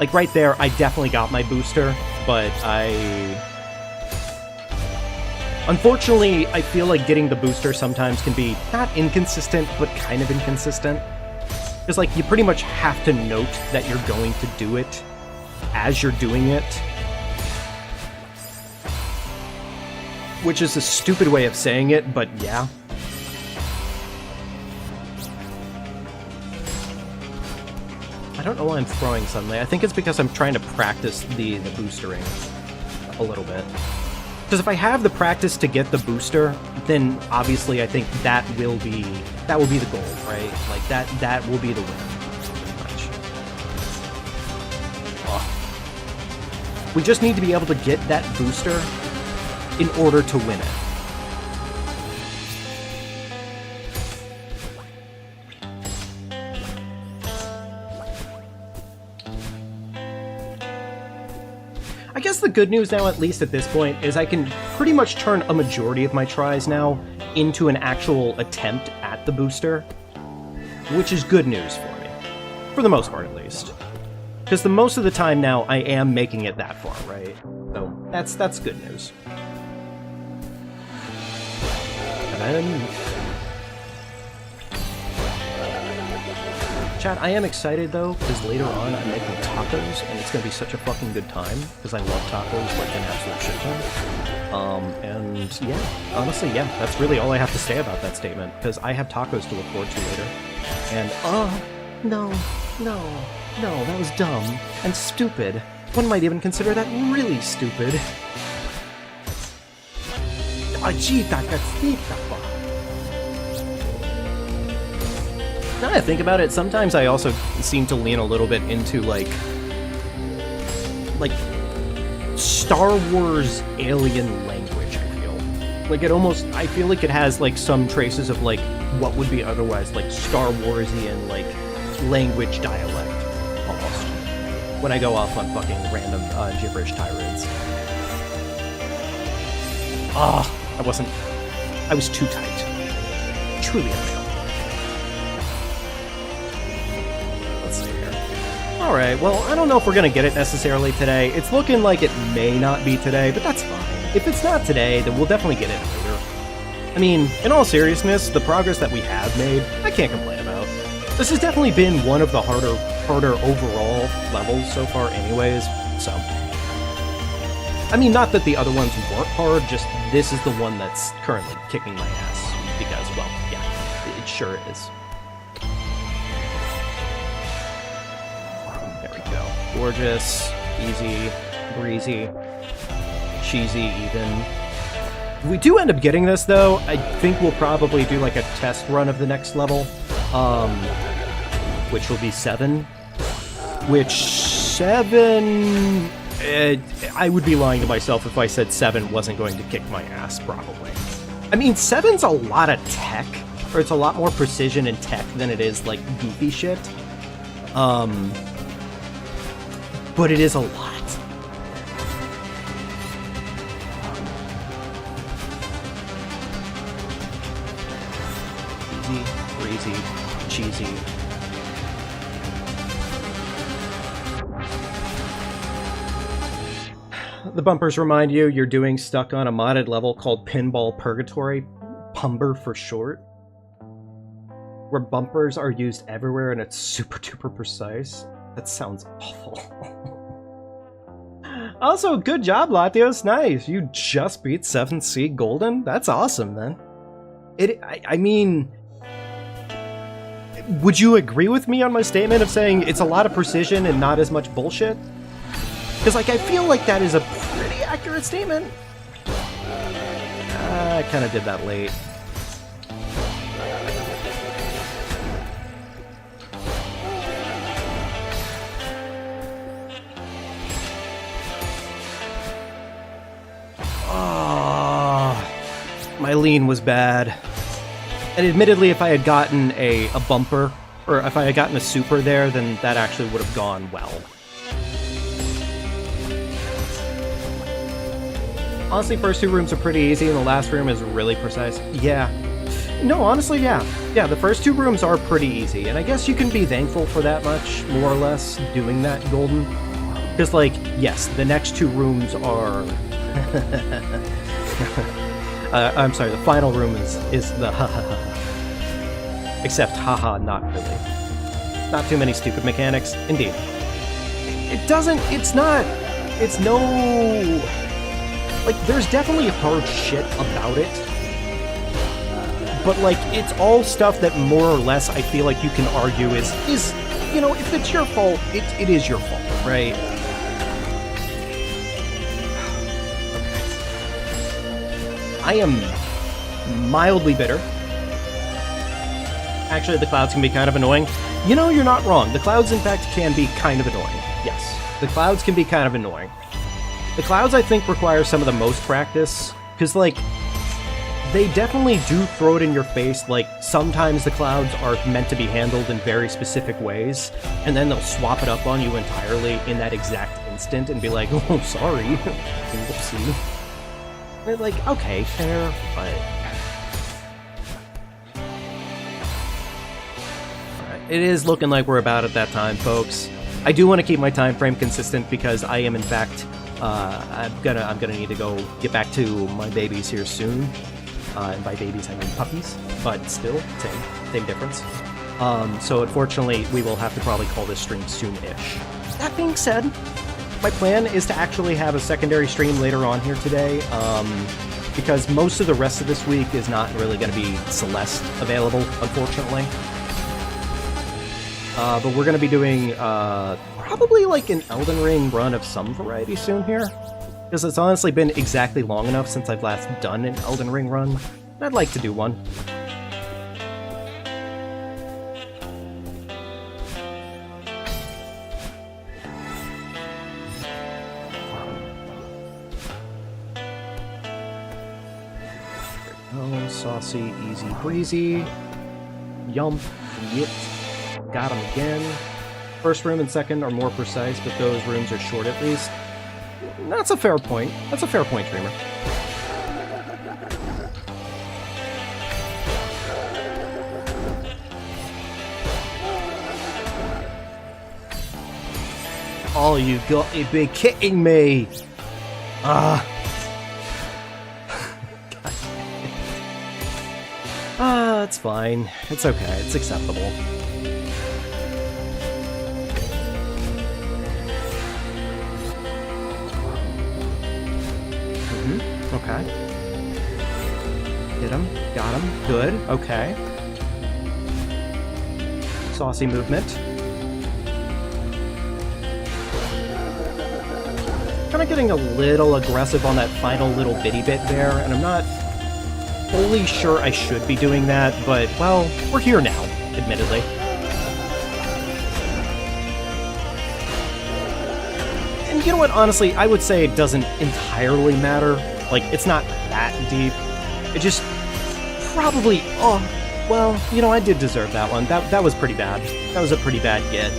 Like right there, I definitely got my booster, but unfortunately, I feel like getting the booster sometimes can be not inconsistent, but kind of inconsistent. Because like you pretty much have to note that you're going to do it as you're doing it. Which is a stupid way of saying it, but yeah. I don't know why I'm throwing suddenly. I think it's because I'm trying to practice the boostering a little bit. Because if I have the practice to get the booster, then obviously I think that will be the goal, right? Like that will be the win. Pretty much. Oh. We just need to be able to get that booster in order to win it. I guess the good news now, at least at this point, is I can pretty much turn a majority of my tries now into an actual attempt at the booster, which is good news for me. For the most part, at least. Because the most of the time now, I am making it that far, right? So, that's good news. Chat, I am excited though, because later on I'm making tacos, and it's going to be such a fucking good time, because I love tacos like an absolute shit ton. And yeah, honestly, yeah, that's really all I have to say about that statement, because I have tacos to look forward to later. And, no, that was dumb and stupid. One might even consider that really stupid. Now that I think about it, sometimes I also seem to lean a little bit into like Star Wars alien language, I feel. Like I feel like it has like some traces of like what would be otherwise like Star Warsian, like language dialect, almost, when I go off on fucking random gibberish tirades. Ah, I was too tight. Truly unreal. Let's see here. Alright, well, I don't know if we're gonna get it necessarily today. It's looking like it may not be today, but that's fine. If it's not today, then we'll definitely get it later. I mean, in all seriousness, the progress that we have made, I can't complain about. This has definitely been one of the harder overall levels so far anyways, so... I mean, not that the other ones weren't hard, just this is the one that's currently kicking my ass, because, well, yeah, it sure is. There we go. Gorgeous, easy, breezy, cheesy even. If we do end up getting this, though, I think we'll probably do like a test run of the next level, which will be 7. Which 7... I would be lying to myself if I said 7 wasn't going to kick my ass, probably. I mean, 7's a lot of tech, or it's a lot more precision and tech than it is, like, goofy shit. But it is a lot. Easy, breezy, cheesy. The bumpers remind you you're doing stuck on a modded level called Pinball Purgatory, Pumber for short, where bumpers are used everywhere and it's super duper precise. That sounds awful. Also, good job, Latios. Nice. You just beat 7C Golden. That's awesome, man. I mean, would you agree with me on my statement of saying it's a lot of precision and not as much bullshit? Because, like, I feel like that is a pretty accurate statement. I kind of did that late. Oh, my lean was bad. And admittedly, if I had gotten a bumper, or if I had gotten a super there, then that actually would have gone well. Honestly, first 2 rooms are pretty easy, and the last room is really precise. Yeah. No, honestly, yeah. Yeah, the first 2 rooms are pretty easy, and I guess you can be thankful for that much, more or less, doing that, Golden. Because, like, yes, the next 2 rooms are... I'm sorry, the final room is the ha-ha-ha. Except, haha, not really. Not too many stupid mechanics, indeed. It's no... Like, there's definitely hard shit about it, but, like, it's all stuff that more or less I feel like you can argue is you know, if it's your fault, it is your fault, right? I am mildly bitter. Actually, the clouds can be kind of annoying. You know, you're not wrong. The clouds, in fact, can be kind of annoying. Yes, the clouds can be kind of annoying. The clouds, I think, require some of the most practice, because, like, they definitely do throw it in your face. Like, sometimes the clouds are meant to be handled in very specific ways, and then they'll swap it up on you entirely in that exact instant and be like, oh, sorry, whoopsie. And like, okay, fair, but... Alright, it is looking like we're about at that time, folks. I do want to keep my time frame consistent because I am, in fact... I'm gonna need to go get back to my babies here soon. And by babies, I mean puppies, but still, same difference. So unfortunately, we will have to probably call this stream soon-ish. That being said, my plan is to actually have a secondary stream later on here today, because most of the rest of this week is not really going to be Celeste available, unfortunately. But we're going to be doing probably like an Elden Ring run of some variety soon here. Because it's honestly been exactly long enough since I've last done an Elden Ring run. And I'd like to do one. Oh, saucy, easy breezy. Yump, yit. got him again. First room and second are more precise, but those rooms are short at least. That's a fair point. That's a fair point, Dreamer. Oh, you got to be kidding me! It's fine. It's okay. It's acceptable. Okay. Hit him. Got him. Good. Okay. Saucy movement. Kind of getting a little aggressive on that final little bitty bit there, and I'm not fully sure I should be doing that, but, well, we're here now, admittedly. And you know what, honestly, I would say it doesn't entirely matter. Like, it's not that deep. It just probably, oh, well, you know, I did deserve that one. That was pretty bad. That was a pretty bad get.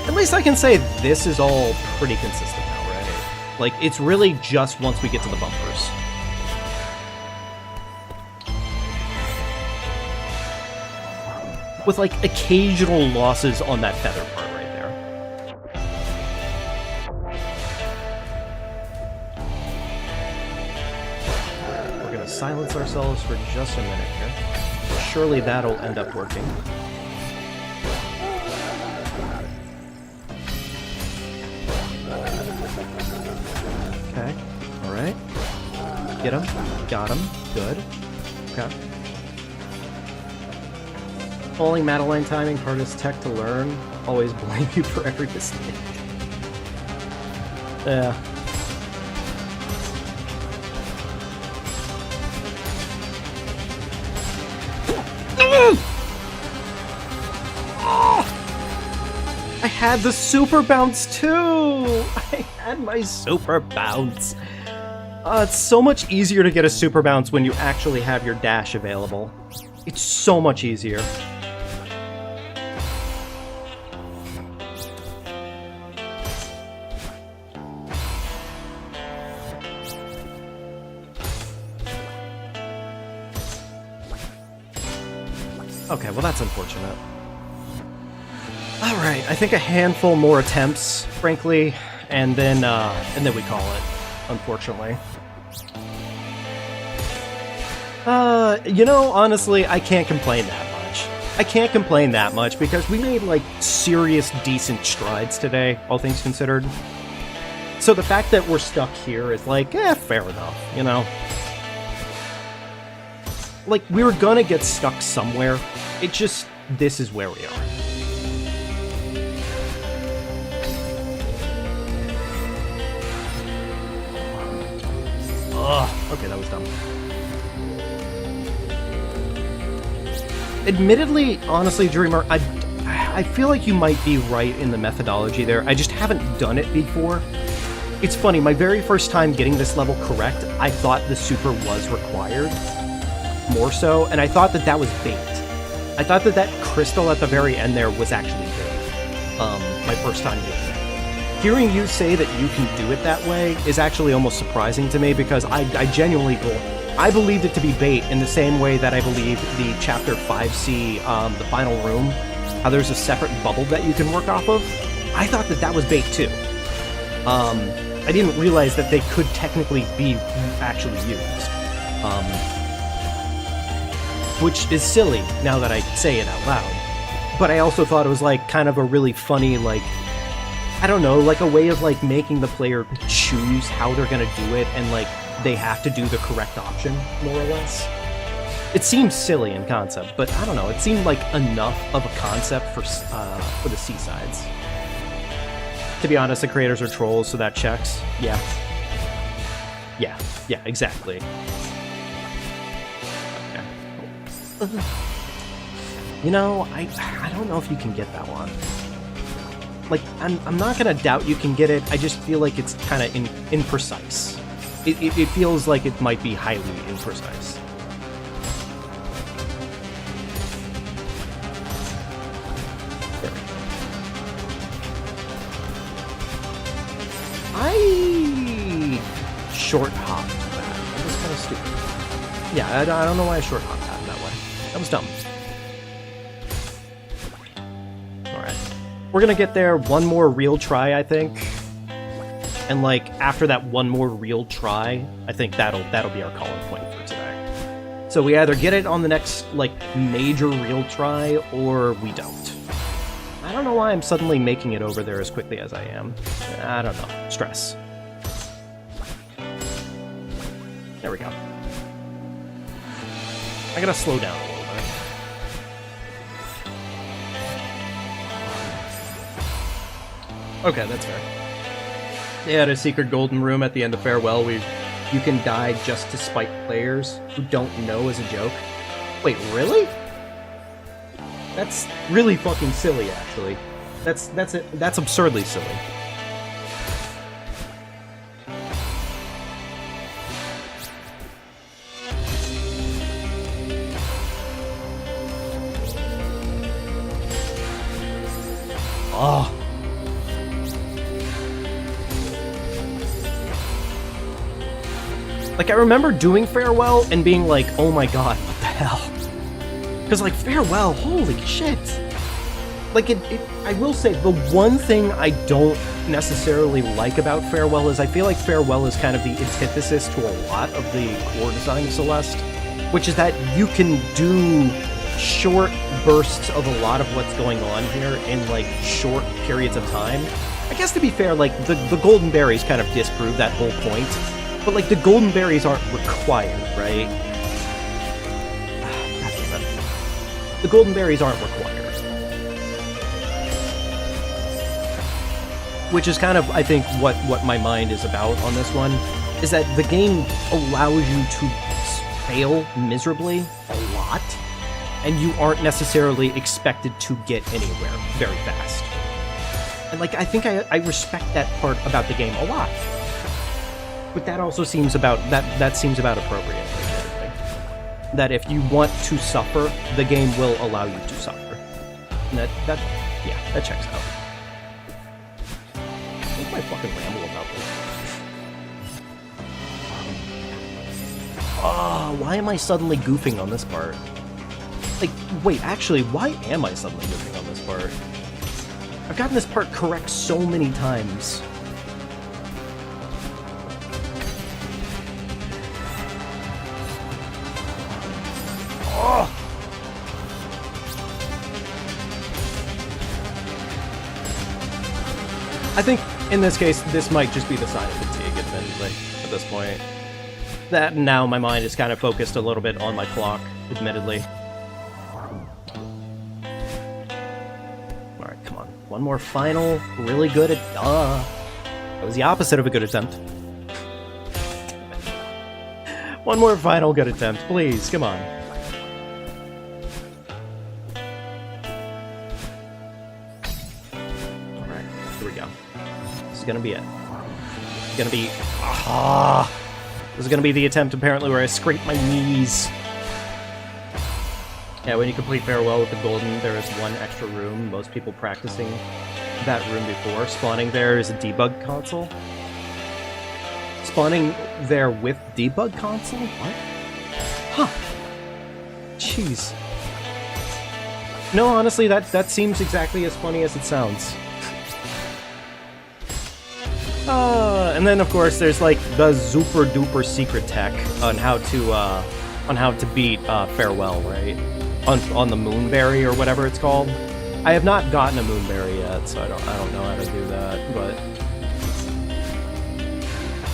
At least I can say this is all pretty consistent now, right? Like, it's really just once we get to the bumpers. With, like, occasional losses on that feather part right there. We're gonna silence ourselves for just a minute here. Surely that'll end up working. Okay, alright. Get him. Got him. Good. Okay. Falling Madeline timing, hardest tech to learn. Always blame you for every mistake. Yeah. I had the super bounce too! I had my super bounce. It's so much easier to get a super bounce when you actually have your dash available. It's so much easier. Okay, well that's unfortunate. Alright, I think a handful more attempts, frankly, and then we call it, unfortunately. You know, honestly, I can't complain that much. I can't complain that much because we made, like, serious, decent strides today, all things considered. So the fact that we're stuck here is like, fair enough, you know? Like, we were gonna get stuck somewhere. It just, this is where we are. Ugh, okay, that was dumb. Admittedly, honestly, Dreamer, I feel like you might be right in the methodology there. I just haven't done it before. It's funny, my very first time getting this level correct, I thought the super was required. More so, and I thought that that was bait. I thought that that crystal at the very end there was actually bait. My first time doing it. Hearing you say that you can do it that way is actually almost surprising to me because I genuinely believed it to be bait in the same way that I believed the Chapter 5C, the final room, how there's a separate bubble that you can work off of. I thought that that was bait too. I didn't realize that they could technically be actually used. Which is silly now that I say it out loud. But I also thought it was like kind of a really funny, like, I don't know, like a way of like making the player choose how they're gonna do it and like they have to do the correct option, more or less. It seems silly in concept, but I don't know, it seemed like enough of a concept for the C-sides. To be honest, the creators are trolls, so that checks. Yeah. Yeah, exactly. You know, I don't know if you can get that one. Like, I'm not gonna doubt you can get it, I just feel like it's kind of imprecise. it feels like it might be highly imprecise. There we go. I short hopped that. That was kind of stupid. Yeah, I don't know why I short hopped that in that way. That was dumb. Alright. We're gonna get there one more real try, I think. And, like, after that one more real try, I think that'll be our calling point for today. So we either get it on the next, like, major real try, or we don't. I don't know why I'm suddenly making it over there as quickly as I am. I don't know. Stress. There we go. I gotta slow down a little bit. Okay, that's fair. They had a secret golden room at the end of Farewell where you can die just to spite players who don't know as a joke. Wait, really? That's really fucking silly, actually. That's absurdly silly. Oh. Like, I remember doing Farewell and being like, oh my god, what the hell? Because, like, Farewell, holy shit. Like, I will say, the one thing I don't necessarily like about Farewell is I feel like Farewell is kind of the antithesis to a lot of the core design of Celeste, which is that you can do short bursts of a lot of what's going on here in, like, short periods of time. I guess, to be fair, like, the Golden Berries kind of disprove that whole point. But, like, the golden berries aren't required, right? God damn it. The golden berries aren't required. Which is kind of, I think, what my mind is about on this one, is that the game allows you to fail miserably a lot, and you aren't necessarily expected to get anywhere very fast. And, like, I think I respect that part about the game a lot. But that also seems about that seems about appropriate. That if you want to suffer, the game will allow you to suffer. And that checks out. What am I fucking ramble about this? Oh, why am I suddenly goofing on this part? Like, wait, actually, why am I suddenly goofing on this part? I've gotten this part correct so many times. I think, in this case, this might just be the sign of fatigue, admittedly, at this point. That, now my mind is kind of focused a little bit on my clock, admittedly. Alright, come on. One more final, really good that was the opposite of a good attempt. One more final good attempt, please, come on. This is gonna be it. It's gonna be... This is gonna be the attempt, apparently, where I scrape my knees. Yeah, when you complete Farewell with the Golden, there is one extra room. Most people practicing that room before. Spawning there is a debug console. Spawning there with debug console? What? Huh. Jeez. No, honestly, that seems exactly as funny as it sounds. And then, of course, there's, like, the super-duper secret tech on how to beat Farewell, right? On the Moonberry or whatever it's called. I have not gotten a Moonberry yet, so I don't know how to do that,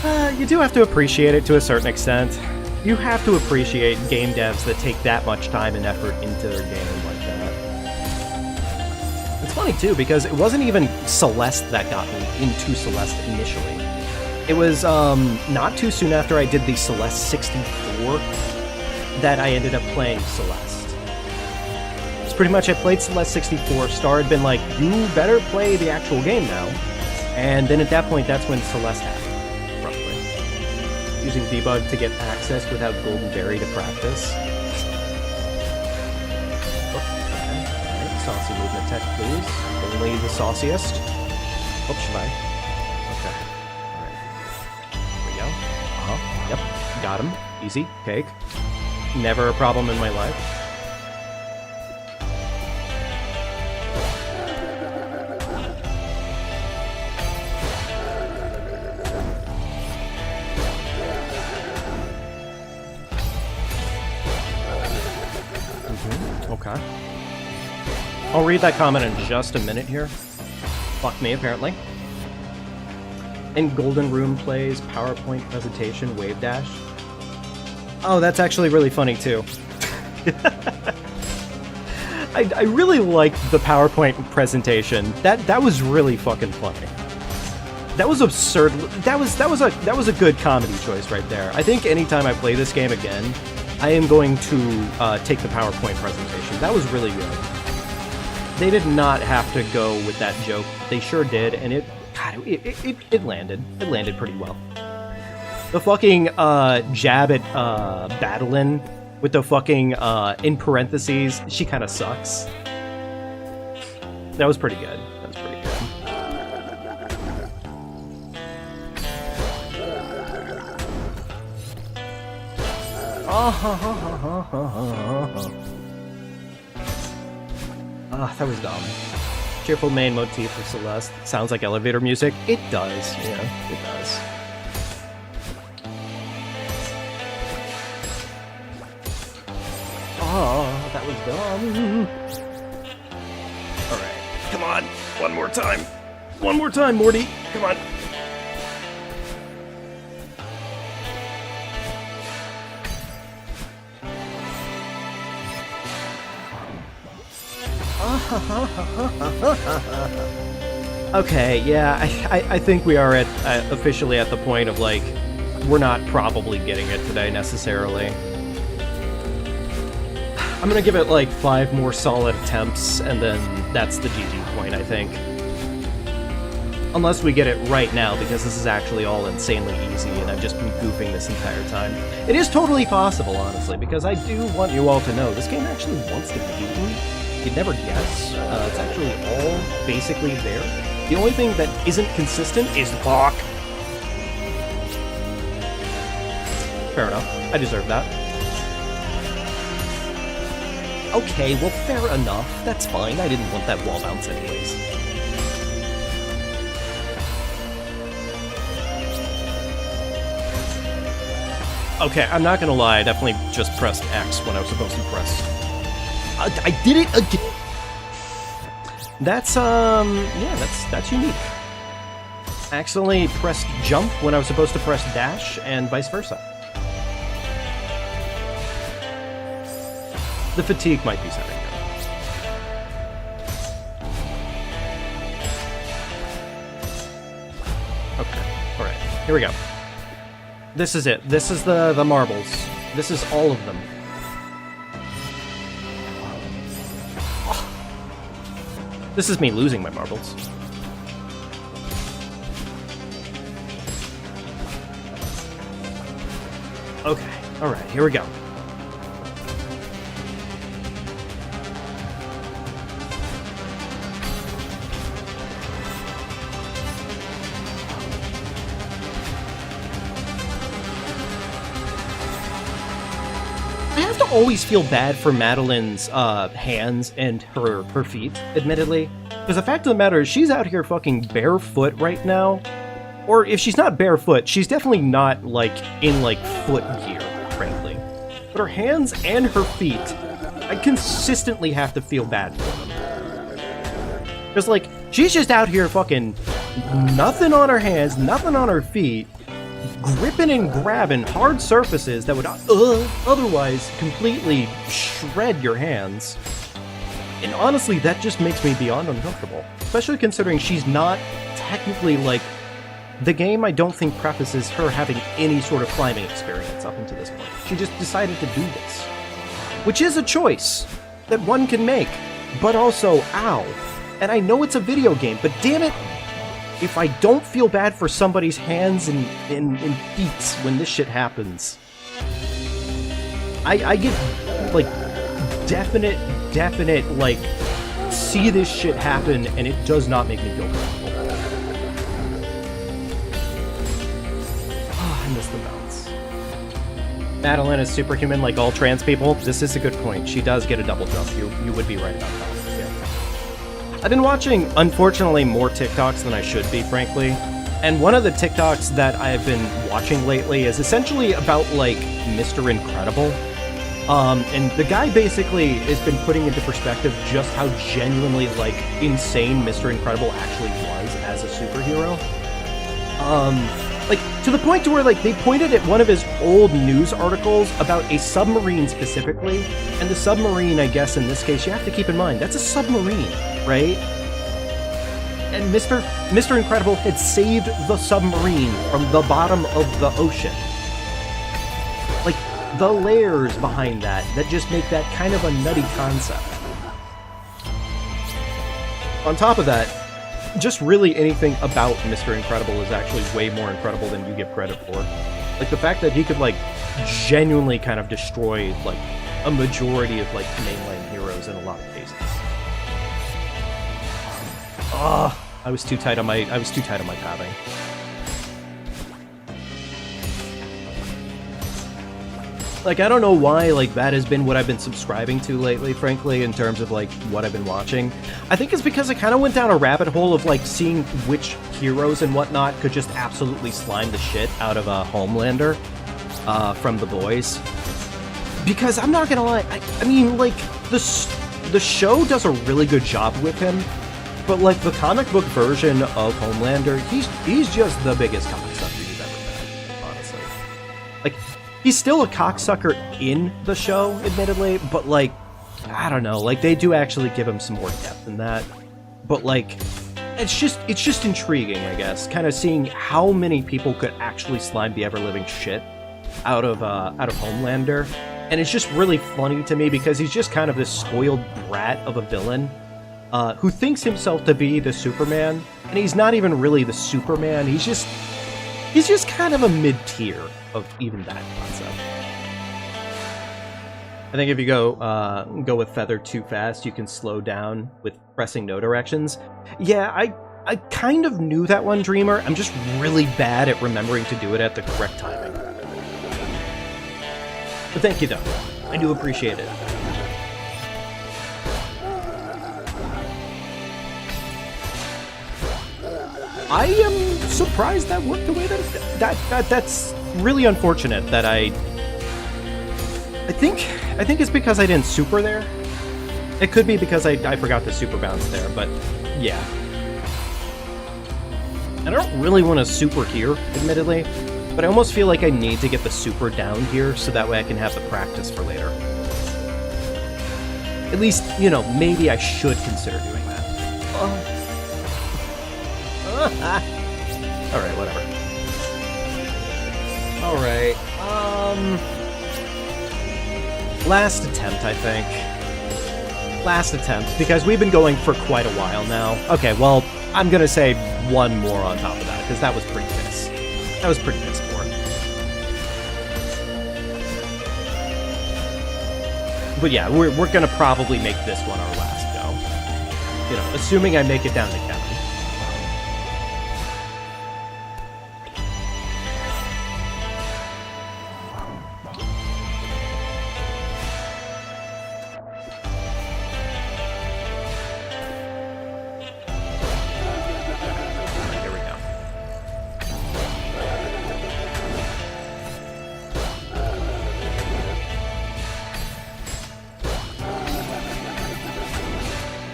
but... you do have to appreciate it to a certain extent. You have to appreciate game devs that take that much time and effort into their game like that. It's funny, too, because it wasn't even Celeste that got me into Celeste initially. It was not too soon after I did the Celeste 64 that I ended up playing Celeste. It's pretty much I played Celeste 64, Star had been like, you better play the actual game now. And then at that point, that's when Celeste happened, roughly. using debug to get access without Golden Berry to practice. Oh, okay. Alright, saucy movement tech, please. Only the sauciest. Oh, Shivai. Okay. Alright. Here we go. Yep. Got him. Easy. Cake. Never a problem in my life. Okay. I'll read that comment in just a minute here. Fuck me, apparently. In Golden Room plays PowerPoint presentation wave dash. Oh, that's actually really funny too. I really liked the PowerPoint presentation. That was really fucking funny. That was absurd. That was a good comedy choice right there. I think anytime I play this game again, I am going to take the PowerPoint presentation. That was really good. They did not have to go with that joke. They sure did, and it landed. It landed pretty well. The fucking jab at Battlein with the fucking in parentheses, she kind of sucks. That was pretty good. That was pretty good. That was dumb. Cheerful main motif for Celeste. Sounds like elevator music. It does. Yeah, it does. Oh, that was dumb. Alright. Come on. One more time. One more time, Morty. Come on. Okay, yeah, I think we are at officially at the point of, like, we're not probably getting it today, necessarily. I'm gonna give it, like, 5 more solid attempts, and then that's the GG point, I think. Unless we get it right now, because this is actually all insanely easy, and I've just been goofing this entire time. It is totally possible, honestly, because I do want you all to know this game actually wants to be beaten. You'd never guess. It's actually all basically there. The only thing that isn't consistent is luck. Fair enough. I deserve that. Okay, well, fair enough. That's fine. I didn't want that wall bounce anyways. Okay, I'm not gonna lie. I definitely just pressed X when I was supposed to press... I did it again. That's yeah, that's unique. I accidentally pressed jump when I was supposed to press dash, and vice versa. The fatigue might be setting in. Okay, alright, here we go. This is it. This is the marbles. This is all of them. This is me losing my marbles. Okay, alright, here we go. I have to always feel bad for Madeline's hands and her feet, admittedly. Because the fact of the matter is she's out here fucking barefoot right now. Or if she's not barefoot, she's definitely not, like, in, like, foot gear, frankly. But her hands and her feet, I consistently have to feel bad for them. Because, like, she's just out here fucking nothing on her hands, nothing on her feet, gripping and grabbing hard surfaces that would otherwise completely shred your hands. And honestly, that just makes me beyond uncomfortable. Especially considering she's not technically, like... The game, I don't think, prefaces her having any sort of climbing experience up until this point. She just decided to do this. Which is a choice that one can make. But also, ow. And I know it's a video game, but damn it, if I don't feel bad for somebody's hands and feet when this shit happens. I get, like, definite, like, see this shit happen, and it does not make me feel comfortable. Oh, I miss the bounce. Madeline is superhuman like all trans people. This is a good point. She does get a double jump. You would be right about that. Yeah. I've been watching, unfortunately, more TikToks than I should be, frankly. And one of the TikToks that I've been watching lately is essentially about, like, Mr. Incredible. And the guy basically has been putting into perspective just how genuinely, like, insane Mr. Incredible actually was as a superhero. Like, to the point to where, like, they pointed at one of his old news articles about a submarine specifically, and the submarine, I guess, in this case, you have to keep in mind, that's a submarine, right? And Mr. Incredible had saved the submarine from the bottom of the ocean. Like, the layers behind that just make that kind of a nutty concept. On top of that, just really anything about Mr. Incredible is actually way more incredible than you give credit for. Like, the fact that he could, like, genuinely kind of destroy, like, a majority of, like, mainline heroes in a lot of cases. I was too tight on my tabbing. Like, I don't know why, like, that has been what I've been subscribing to lately, frankly, in terms of, like, what I've been watching. I think it's because I kind of went down a rabbit hole of, like, seeing which heroes and whatnot could just absolutely slime the shit out of a Homelander from The Boys. Because, I'm not gonna lie, I mean, like, the show does a really good job with him, but, like, the comic book version of Homelander, he's just the biggest cocksucker you've ever met, honestly. Like, he's still a cocksucker in the show, admittedly, but, like, I don't know, like, they do actually give him some more depth in that. But, like, it's just intriguing, I guess, kind of seeing how many people could actually slime the ever-living shit out of Homelander. And it's just really funny to me because he's just kind of this spoiled brat of a villain who thinks himself to be the Superman, and he's not even really the Superman. He's just kind of a mid-tier of even that concept. I think if you go with Feather too fast, you can slow down with pressing no directions. Yeah, I kind of knew that one, Dreamer. I'm just really bad at remembering to do it at the correct timing. But thank you, though. I do appreciate it. I am surprised that worked the way that's really unfortunate that I think it's because I didn't super there. It could be because I forgot the super bounce there, but yeah. I don't really want to super here, admittedly, but I almost feel like I need to get the super down here so that way I can have the practice for later. At least, you know, maybe I should consider doing that. Alright, whatever. Alright, last attempt, I think. Last attempt, because we've been going for quite a while now. Okay, well, I'm gonna say one more on top of that, because that was pretty piss. That was pretty piss poor. But yeah, we're gonna probably make this one our last go. You know, assuming I make it down to Kevin.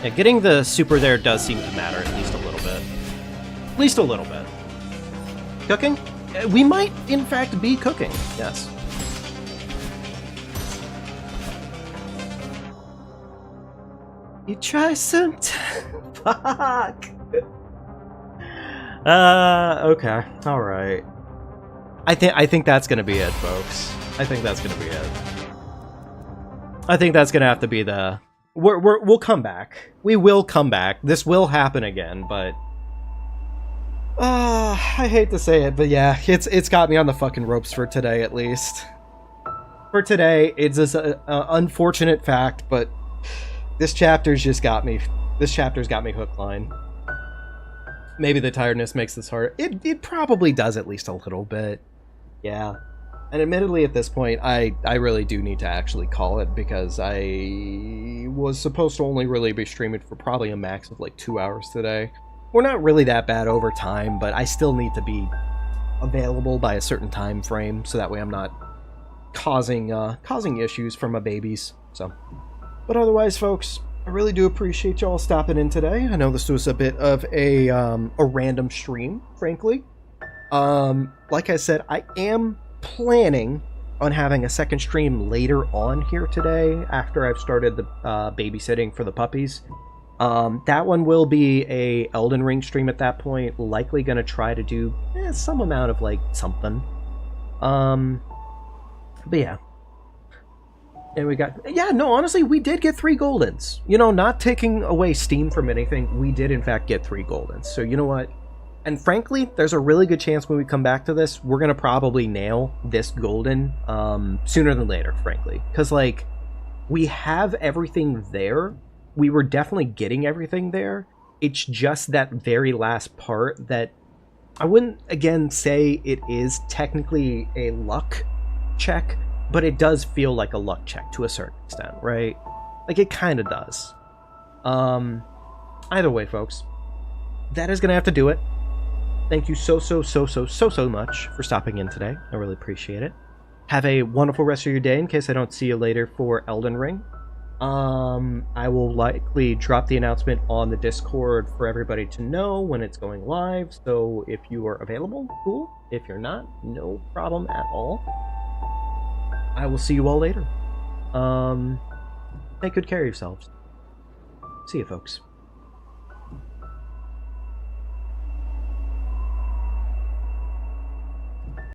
Yeah, getting the super there does seem to matter, at least a little bit. At least a little bit. Cooking? We might, in fact, be cooking, yes. You try some fuck! Okay, alright. I think that's gonna be it, folks. I think that's gonna be it. I think that's gonna have to be the... We'll come back. We will come back. This will happen again, but... I hate to say it, but yeah, it's got me on the fucking ropes for today, at least. For today, it's just an unfortunate fact, but this chapter's just got me. This chapter's got me hook line. Maybe the tiredness makes this harder. It probably does at least a little bit. Yeah. And admittedly, at this point, I really do need to actually call it, because I was supposed to only really be streaming for probably a max of like 2 hours today. We're not really that bad over time, but I still need to be available by a certain time frame, so that way I'm not causing issues for my babies. So, but otherwise, folks, I really do appreciate y'all stopping in today. I know this was a bit of a random stream, frankly. Like I said, I am planning on having a second stream later on here today after I've started the babysitting for the puppies. That one will be a Elden Ring stream at that point. Likely gonna try to do some amount of like something. But yeah. And we got, honestly, we did get 3 Goldens. You know, not taking away steam from anything, we did in fact get 3 Goldens. So you know what? And frankly, there's a really good chance when we come back to this, we're gonna probably nail this Golden sooner than later, frankly. Because like, we have everything there. We were definitely getting everything there. It's just that very last part that I wouldn't, again, say it is technically a luck check, but it does feel like a luck check to a certain extent, right? Like, it kind of does. Either way, folks, that is going to have to do it. Thank you so much for stopping in today. I really appreciate it. Have a wonderful rest of your day in case I don't see you later for Elden Ring. I will likely drop the announcement on the Discord for everybody to know when it's going live, so if you are available, cool. If you're not, no problem at all. I will see you all later. Take good care of yourselves. See you, folks.